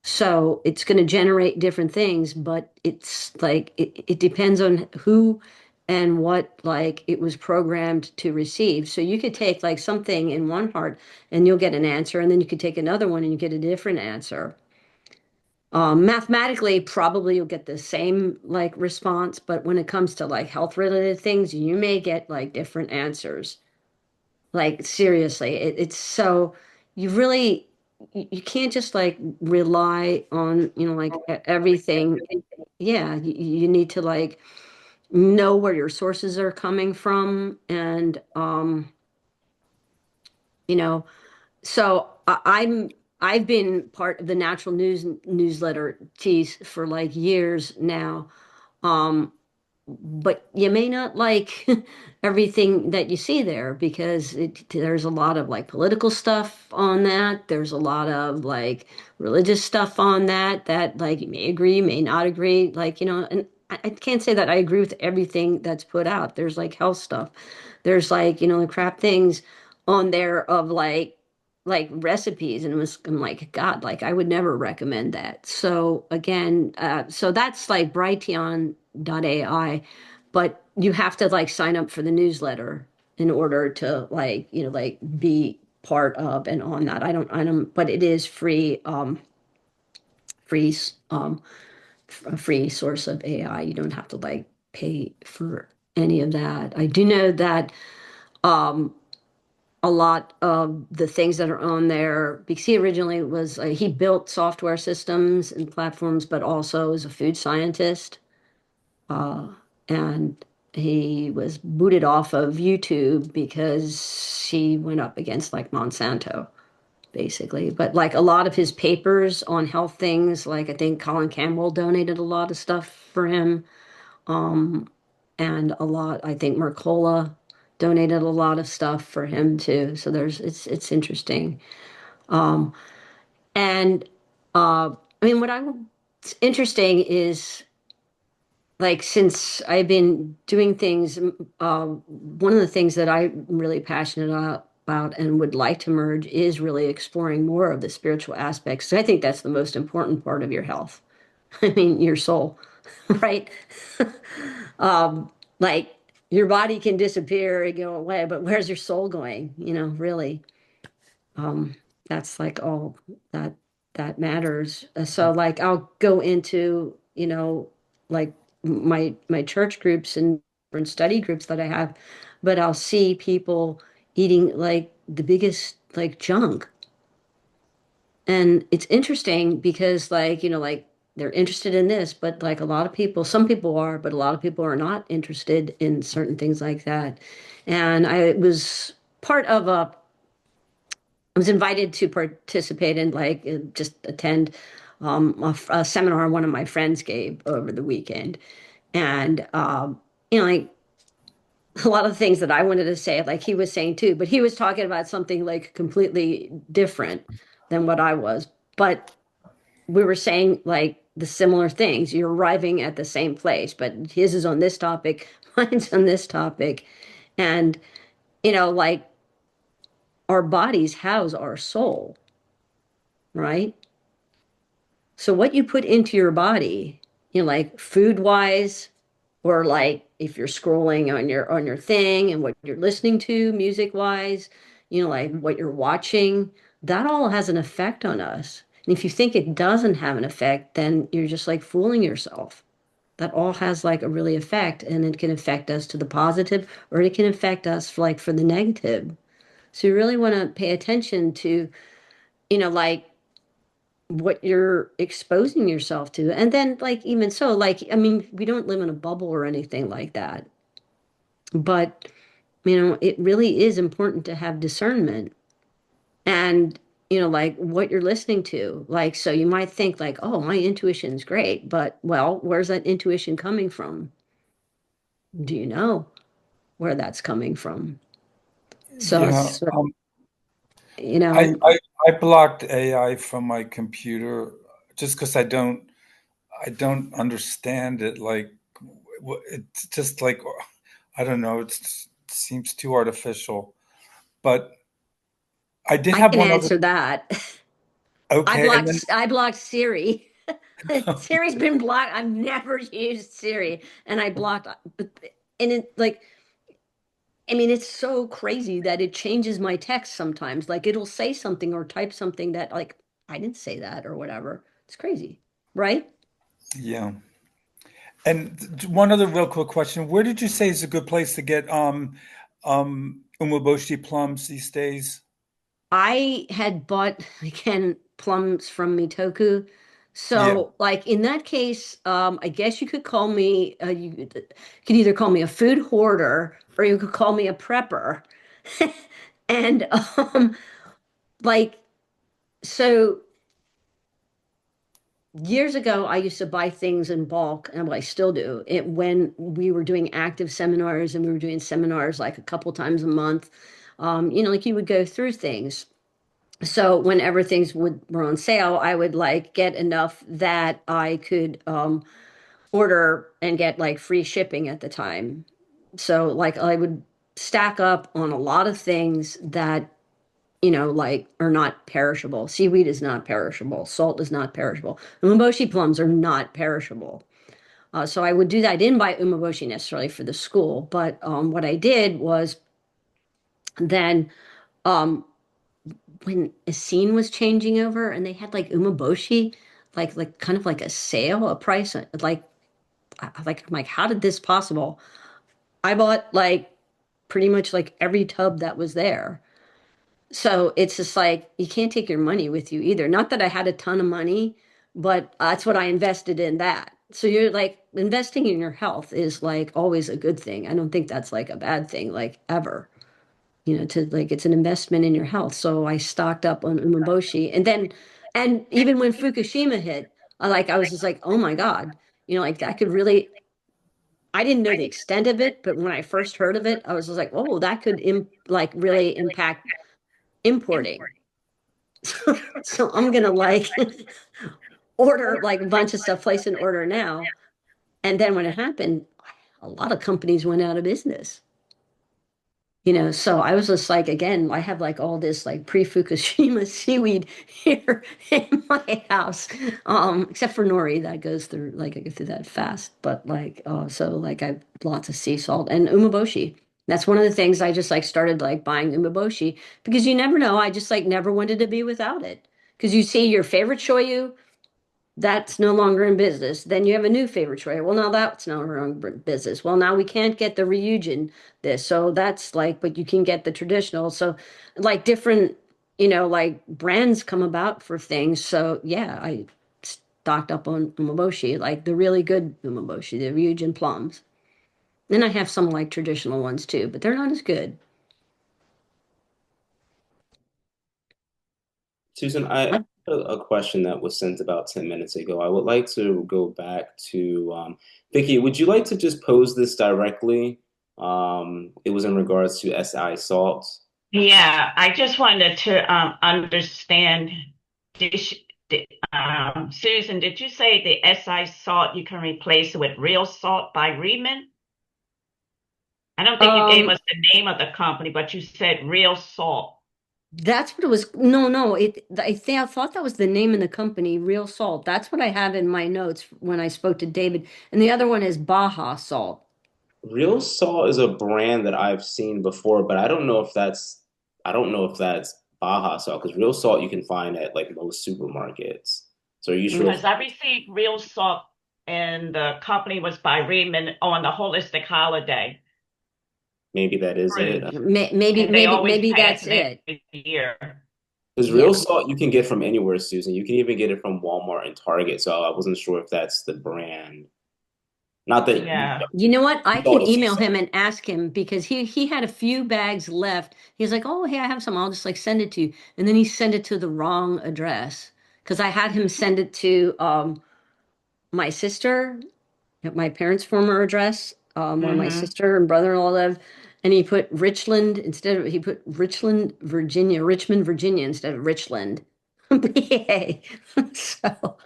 So it's going to generate different things, but it's like it depends on who and what like it was programmed to receive. So you could take like something in one part and you'll get an answer, and then you could take another one and you get a different answer. Mathematically, probably you'll get the same like response, but when it comes to like health related things, you may get like different answers. Like seriously, it's so you really you can't just like rely on, like everything. Yeah, you need to like know where your sources are coming from, and you know, so I've been part of the natural news newsletter teas for like years now. Um, but you may not like everything that you see there because there's a lot of like political stuff on that. There's a lot of like religious stuff on that like you may agree, may not agree. Like, and I can't say that I agree with everything that's put out. There's like health stuff. There's like, the crap things on there of like recipes, and I'm like, God, like I would never recommend that. So again, so that's like Brighteon.ai, but you have to like sign up for the newsletter in order to like, like be part of and on that. I don't, but it is free, free, a free source of AI. You don't have to like pay for any of that. I do know that, um, a lot of the things that are on there because he originally was he built software systems and platforms, but also is a food scientist. uh, and he was booted off of YouTube because he went up against like Monsanto, basically. But like a lot of his papers on health things, like I think Colin Campbell donated a lot of stuff for him. Um, and a lot, I think Mercola donated a lot of stuff for him too. So it's interesting. Um, and I mean, what's interesting is like since I've been doing things, one of the things that I'm really passionate about and would like to merge is really exploring more of the spiritual aspects. So I think that's the most important part of your health. I mean, your soul, right? um, like your body can disappear and go away, but where's your soul going? Really. Um, that's like all that that matters. So like I'll go into, like my church groups and different study groups that I have, but I'll see people eating like the biggest like junk. And it's interesting because like, like they're interested in this, but like a lot of people, some people are, but a lot of people are not interested in certain things like that. And I was part of I was invited to participate in like just attend a seminar one of my friends gave over the weekend. And, like a lot of things that I wanted to say, like he was saying too, but he was talking about something like completely different than what I was. But we were saying like the similar things. You're arriving at the same place, but his is on this topic, mine's on this topic. And, like our bodies house our soul, right? So what you put into your body, like food wise, or like if you're scrolling on your thing and what you're listening to music wise, like what you're watching, that all has an effect on us. And if you think it doesn't have an effect, then you're just like fooling yourself. That all has like a really effect, and it can affect us to the positive, or it can affect us like for the negative. So you really want to pay attention to, like what you're exposing yourself to. And then, like, even so, like, I mean, we don't live in a bubble or anything like that. But, it really is important to have discernment and, like what you're listening to. Like, so you might think, like, oh, my intuition's great. But, well, where's that intuition coming from? Do you know where that's coming from? So Yeah. it's, you I, know, I I blocked AI from my computer just because I don't understand it. Like it's just like I don't know. It seems too artificial. But I did I have can one other. answer that. Okay, and then I blocked Siri. Siri's been blocked. I've never used Siri, and I blocked. And it like, I mean, it's so crazy that it changes my text sometimes. Like it'll say something or type something that like I didn't say that or whatever. It's crazy, right? yeah, and one other real quick question: where did you say is a good place to get umeboshi plums these days? I had bought again plums from Mitoku. Yeah. So like in that case, I guess you could call me could either call me a food hoarder or you could call me a prepper. And like so years ago I used to buy things in bulk and well, I still do it when we were doing active seminars and we were doing seminars like a couple times a month. Like you would go through things. So whenever things were on sale, I would like get enough that I could order and get like free shipping at the time. So like I would stack up on a lot of things that like are not perishable. Seaweed is not perishable. Salt is not perishable. Umeboshi plums are not perishable. So I would do that. I didn't buy umeboshi necessarily for the school, but what I did was then um, when a scene was changing over and they had like umeboshi, like kind of like a sale, a price, I'm like, how did this possible? I bought like pretty much like every tub that was there. So it's just like you can't take your money with you either. Not that I had a ton of money, but that's what I invested in that. So you're like investing in your health is like always a good thing. I don't think that's like a bad thing, like ever. To like it's an investment in your health. So I stocked up on umeboshi, and even when Fukushima hit, I was just like, oh my God, like that could really. I didn't know the extent of it, but when I first heard of it, I was just like, oh, that could like really impact importing. So I'm gonna like order like a bunch of stuff, place an order now, and then when it happened, a lot of companies went out of business. So I was just like, again, I have like all this like pre-Fukushima seaweed here in my house, except for nori that goes through, like I go through that fast, but like, so like I have lots of sea salt and umeboshi. That's one of the things I just like started like buying umeboshi because you never know. I just like never wanted to be without it because you see your favorite shoyu that's no longer in business. Then you have a new favorite choice. Well, now that's no longer in business. Well, now we can't get the Ryujin this. So that's like, but you can get the traditional. So like different, like brands come about for things. So yeah, I stocked up on umeboshi, like the really good umeboshi, the Ryujin plums. Then I have some like traditional ones too, but they're not as good. Susan, I have a question that was sent about 10 minutes ago. I would like to go back to Vicky. Would you like to just pose this directly? It was in regards to SI salts. Yeah, I just wanted to understand. Susan, did you say the SI salt you can replace it with real salt by Riemann? I don't think you gave Um, us the name of the company, but you said real salt. That's what it was. No, no. I thought that was the name of the company, Real Salt. That's what I have in my notes when I spoke to David. And the other one is Baja Salt. Real salt is a brand that I've seen before, but I don't know if that's Baja salt because real salt you can find at like most supermarkets. So are you sure Mm. if Because I received real salt and the company was by Riemann on the holistic holiday maybe that is it? cruise. Maybe, And they maybe, always maybe pay us that's an it. year. Because Yeah. real salt you can get from anywhere, Susan. You can even get it from Walmart and Target. So I wasn't sure if that's the brand. Not that Yeah. You know what? I can salt is sea email salt. him and ask him because he had a few bags left. He was like, "Oh, hey, I have some. I'll just like send it to you." And then he sent it to the wrong address because I had him send it to my sister at my parents' former address, where my Mm-hmm. sister and brother-in-law live, and he put Richland instead of he put Richmond, Virginia instead of Richland, PA. So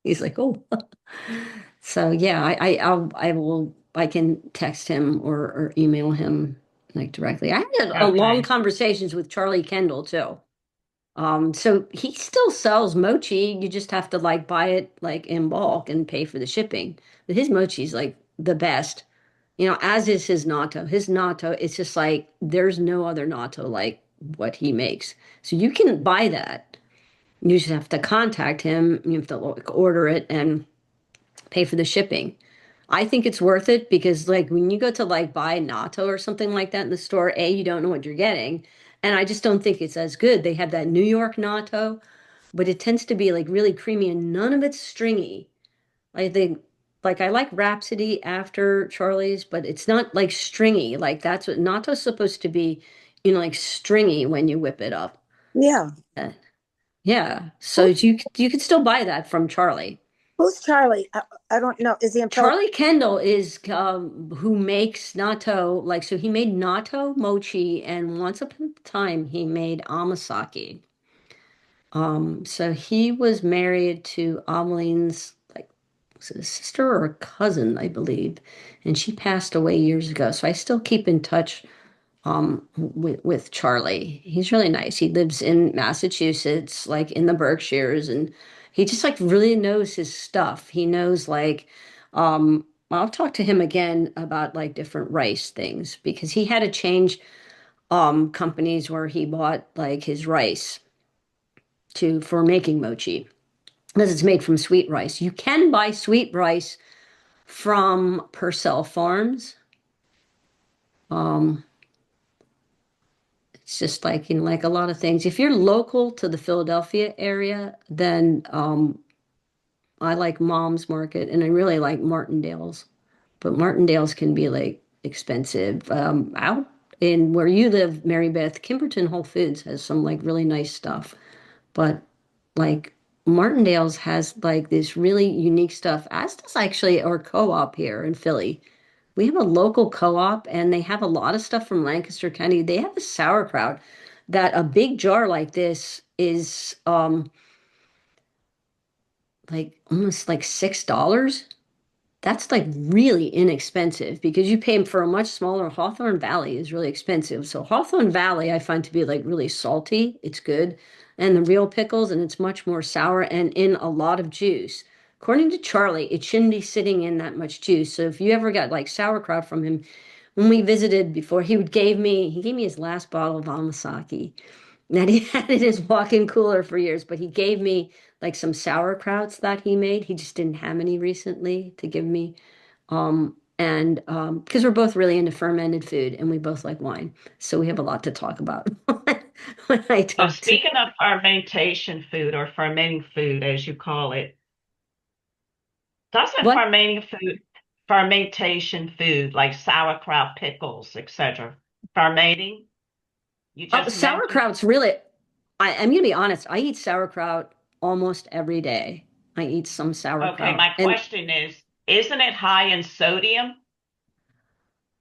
he's like, oh, so yeah, I can text him or email him like directly. I had a long Okay. conversations with Charlie Kendall too. So he still sells mochi. You just have to like buy it like in bulk and pay for the shipping. But his mochi is like the best, as is his natto. His natto, it's just like there's no other natto like what he makes. So you can buy that. You just have to contact him. You have to like order it and pay for the shipping. I think it's worth it because like when you go to like buy natto or something like that in the store, A, you don't know what you're getting. And I just don't think it's as good. They have that New York natto, but it tends to be like really creamy and none of it's stringy. I think like I like Rhapsody after Charlie's, but it's not like stringy. Like that's what natto's supposed to be, like stringy when you whip it up. Yeah. Uh, yeah. So Who, you could still buy that from Charlie. who's Charlie? I don't know. Is he in Philadelphia? Charlie Kendall is who makes natto, like so he made natto mochi and once upon a time he made amasaki. So he was married to Ameline's like was it a sister or a cousin, I believe, and she passed away years ago. So I still keep in touch with Charlie. He's really nice. He lives in Massachusetts, like in the Berkshires, and he just like really knows his stuff. He knows like I'll talk to him again about like different rice things because he had to change companies where he bought like his rice to for making mochi because it's made from sweet rice. You can buy sweet rice from Purcell Farms. Um, it's just like in like a lot of things. If you're local to the Philadelphia area, then I like Mom's Market and I really like Martindale's. But Martindale's can be like expensive. Out in where you live, Mary Beth, Kimberton Whole Foods has some like really nice stuff. But like Martindale's has like this really unique stuff, as does actually our co-op here in Philly. We have a local co-op and they have a lot of stuff from Lancaster County. They have a sauerkraut that a big jar like this is like almost like $6. That's like really inexpensive because you pay for a much smaller Hawthorne Valley is really expensive. So Hawthorne Valley I find to be like really salty. It's good. And the real pickles and it's much more sour and in a lot of juice. According to Charlie, it shouldn't be sitting in that much juice. So if you ever got like sauerkraut from him, when we visited before, he gave me his last bottle of Amasaki that he had in his walk-in cooler for years, but he gave me like some sauerkrauts that he made. He just didn't have any recently to give me. And because we're both really into fermented food and we both like wine. So we have a lot to talk about when I So talk to speaking of fermentation food or fermenting food, as you call it, doesn't what? fermentation food like sauerkraut, pickles, etc. fermenting? You just mentioned. Sauerkraut's really, I'm gonna be honest, I eat sauerkraut almost every day. I eat some Okay, sauerkraut. my And question is, isn't it high in sodium?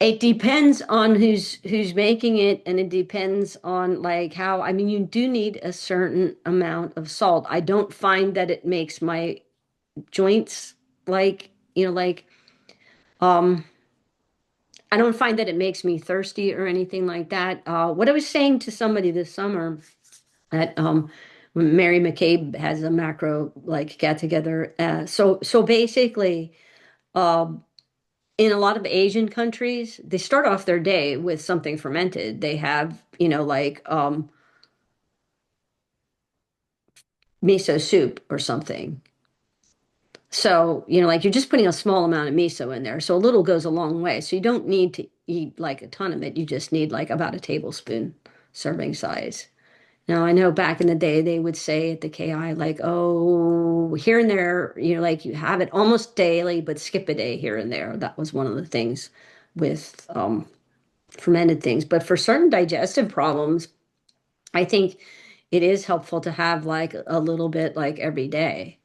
it depends on who's making it, and it depends on like how, I mean, you do need a certain amount of salt. I don't find that it makes my joints like, like um I don't find that it makes me thirsty or anything like that. What I was saying to somebody this summer at when Mary McCabe has a macro like get together. So basically, um in a lot of Asian countries, they start off their day with something fermented. They have, like miso soup or something. So, like you're just putting a small amount of miso in there. So a little goes a long way. So you don't need to eat like a ton of it. You just need like about a tablespoon serving size. Now, I know back in the day they would say at the KI, like, oh, here and there, like you have it almost daily, but skip a day here and there. That was one of the things with fermented things. But for certain digestive problems, I think it is helpful to have like a little bit like every day.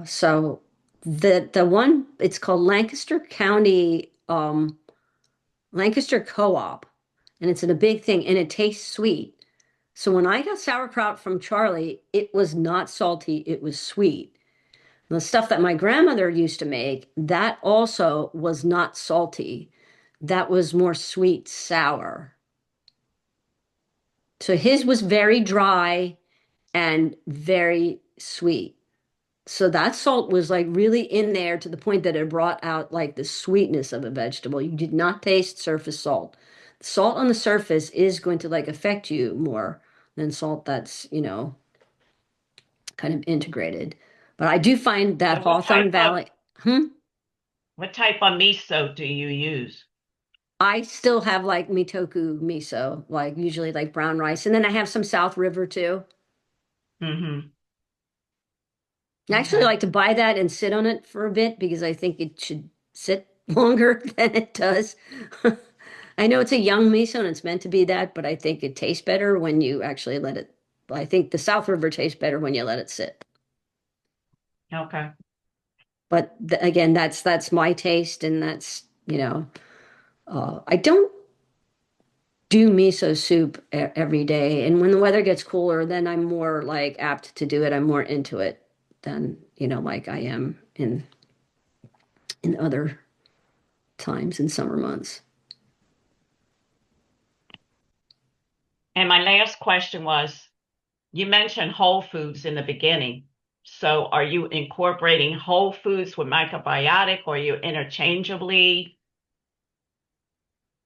So the one it's called Lancaster County Lancaster Co-op, and it's in a big thing, and it tastes sweet. So when I got sauerkraut from Charlie, it was not salty, it was sweet. The stuff that my grandmother used to make, that also was not salty. That was more sweet sour. So his was very dry and very sweet. So that salt was like really in there to the point that it brought out like the sweetness of a vegetable. You did not taste surface salt. Salt on the surface is going to like affect you more than salt that's, kind of integrated. But I do find that So what Hawthorne type of Valley, hmm? what type of miso do you use? I still have like mitoku miso, like usually like brown rice. And then I have some South River too. Mm-hmm. I actually Okay. like to buy that and sit on it for a bit because I think it should sit longer than it does. I know it's a young miso and it's meant to be that, but I think it tastes better when you actually let it. I think the South River tastes better when you let it sit. Okay. But again, that's my taste, and that's I don't do miso soup every day. And when the weather gets cooler, then I'm more like apt to do it. I'm more into it than like I am in other times in summer months. And my last question was, you mentioned whole foods in the beginning. So are you incorporating whole foods with microbiotic, or are you interchangeably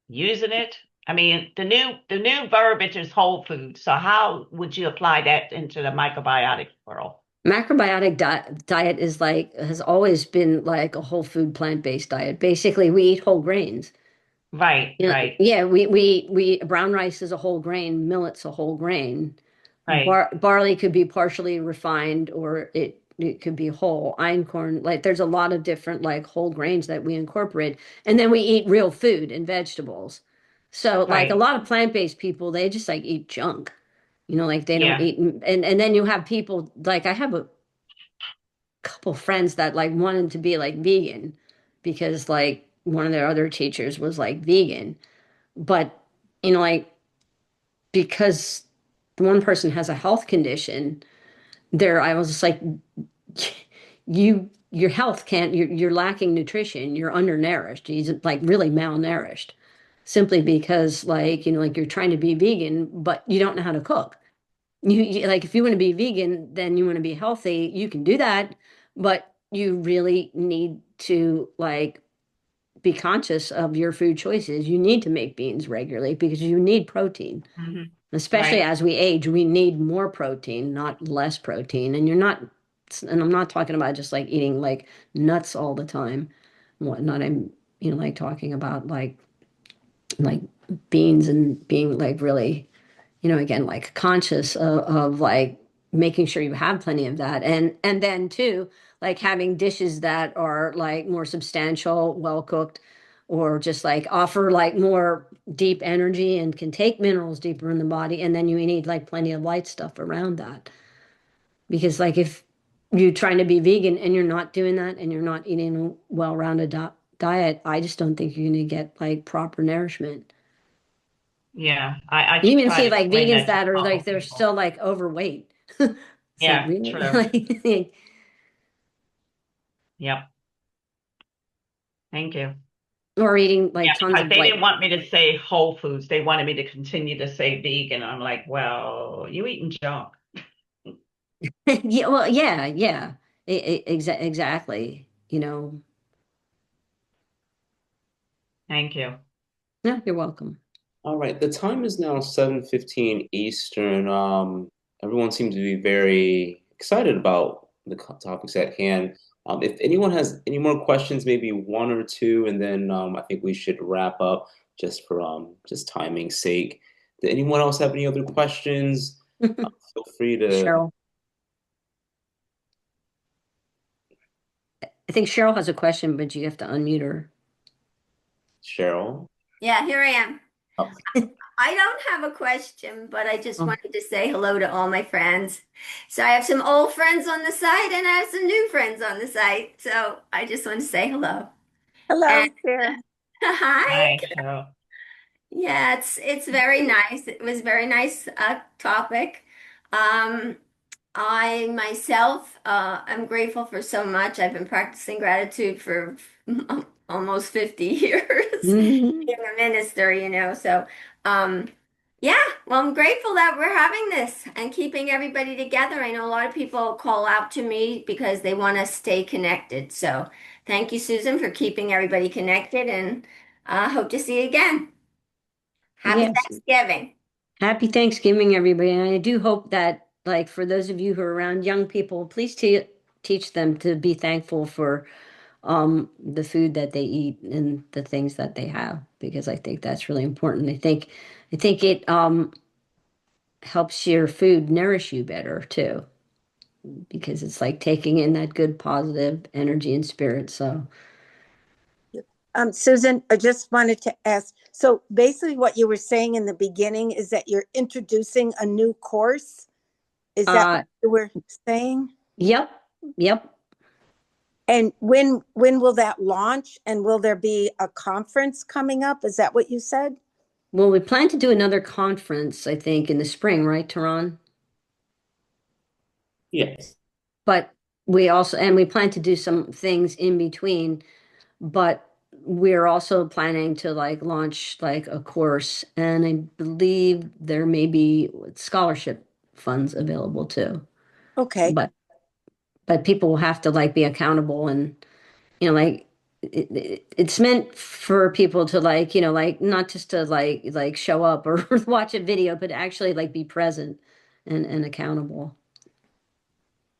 using it? I mean, the new verbiage is whole food. So how would you apply that into the microbiotic world? Macrobiotic diet is like has always been like a whole food plant-based diet. Basically, we eat whole grains. Right, right, Yeah, we brown rice is a whole grain, millet's a whole grain. right, Barley could be partially refined or it could be whole. Einkorn, like there's a lot of different like whole grains that we incorporate. And then we eat real food and vegetables. So like a right. lot of plant-based people, they just like eat junk. Like they don't Yeah. eat and then you have people like I have a couple friends that like wanted to be like vegan because like one of their other teachers was like vegan. But like because one person has a health condition, there I was just like your health can't you're lacking nutrition, you're undernourished, he's like really malnourished simply because like you're trying to be vegan but you don't know how to cook. Like if you want to be vegan, then you want to be healthy, you can do that, but you really need to like be conscious of your food choices. You need to make beans regularly because you need protein. Hmm. Especially Right. as we age, we need more protein, not less protein. And I'm not talking about just like eating like nuts all the time, and whatnot. I'm, like talking about like beans and being like really, again, like conscious of like making sure you have plenty of that. And then too, like having dishes that are like more substantial, well cooked, or just like offer like more deep energy and can take minerals deeper in the body. And then you need like plenty of light stuff around that. Because like if you're trying to be vegan and you're not doing that and you're not eating a well-rounded diet, I just don't think you're going to get like proper nourishment. Yeah. I You even try see to like explain vegans that to that a are like couple they're people. still like overweight. It's like Yeah, really true. like Yep. Thank you. or eating like Yeah, tons because of they like didn't want me to say whole foods. They wanted me to continue to say vegan. I'm like, well, you eating junk. yeah, well, yeah. Exactly. Thank you. No, you're welcome. All right, the time is now 7:15 Eastern. Everyone seems to be very excited about the topics at hand. If anyone has any more questions, maybe one or two, and then I think we should wrap up just for just timing's sake. Did anyone else have any other questions? Feel free to, Cheryl. I think Cheryl has a question, but you have to unmute her. Cheryl. Yeah, here I am. Oh, I don't have a question, but I just Oh, wanted to say hello to all my friends. So I have some old friends on the site and I have some new friends on the site. So I just want to say hello. And Hello, Sarah. hi. Hi, Cheryl. Yeah, it's very nice. It was a very nice topic. Um, I myself, am grateful for so much. I've been practicing gratitude for almost 50 years, mhm. being a minister, So, um, yeah, well, I'm grateful that we're having this and keeping everybody together. I know a lot of people call out to me because they want to stay connected. So, thank you, Susan, for keeping everybody connected, and hope to see you again. Happy Yes. Thanksgiving. Happy Thanksgiving, everybody. And I do hope that, like, for those of you who are around young people, please teach them to be thankful for the food that they eat and the things that they have, because I think that's really important. I think it helps your food nourish you better too, because it's like taking in that good positive energy and spirit. So Susan, I just wanted to ask, so basically what you were saying in the beginning is that you're introducing a new course? Is that what uh you were saying? yep, yep. And when will that launch? And will there be a conference coming up? Is that what you said? Well, we plan to do another conference, I think, in the spring, right, Tehran? Yes. But we plan to do some things in between, but we're also planning to like launch like a course, and I believe there may be scholarship funds available too. Okay, But people will have to like be accountable, and like it's meant for people to like like not just to like show up or watch a video, but actually like be present and accountable.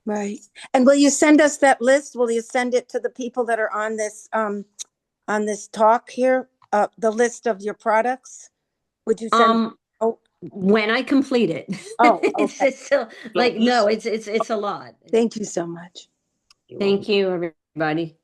right. And will you send us that list? Will you send it to the people that are on this talk here? The list of your products? Would you send? Um, Oh, when I complete it, oh, it's okay. just still So like no, this, it's a lot. Thank you so much. you're welcome. Thank you, everybody.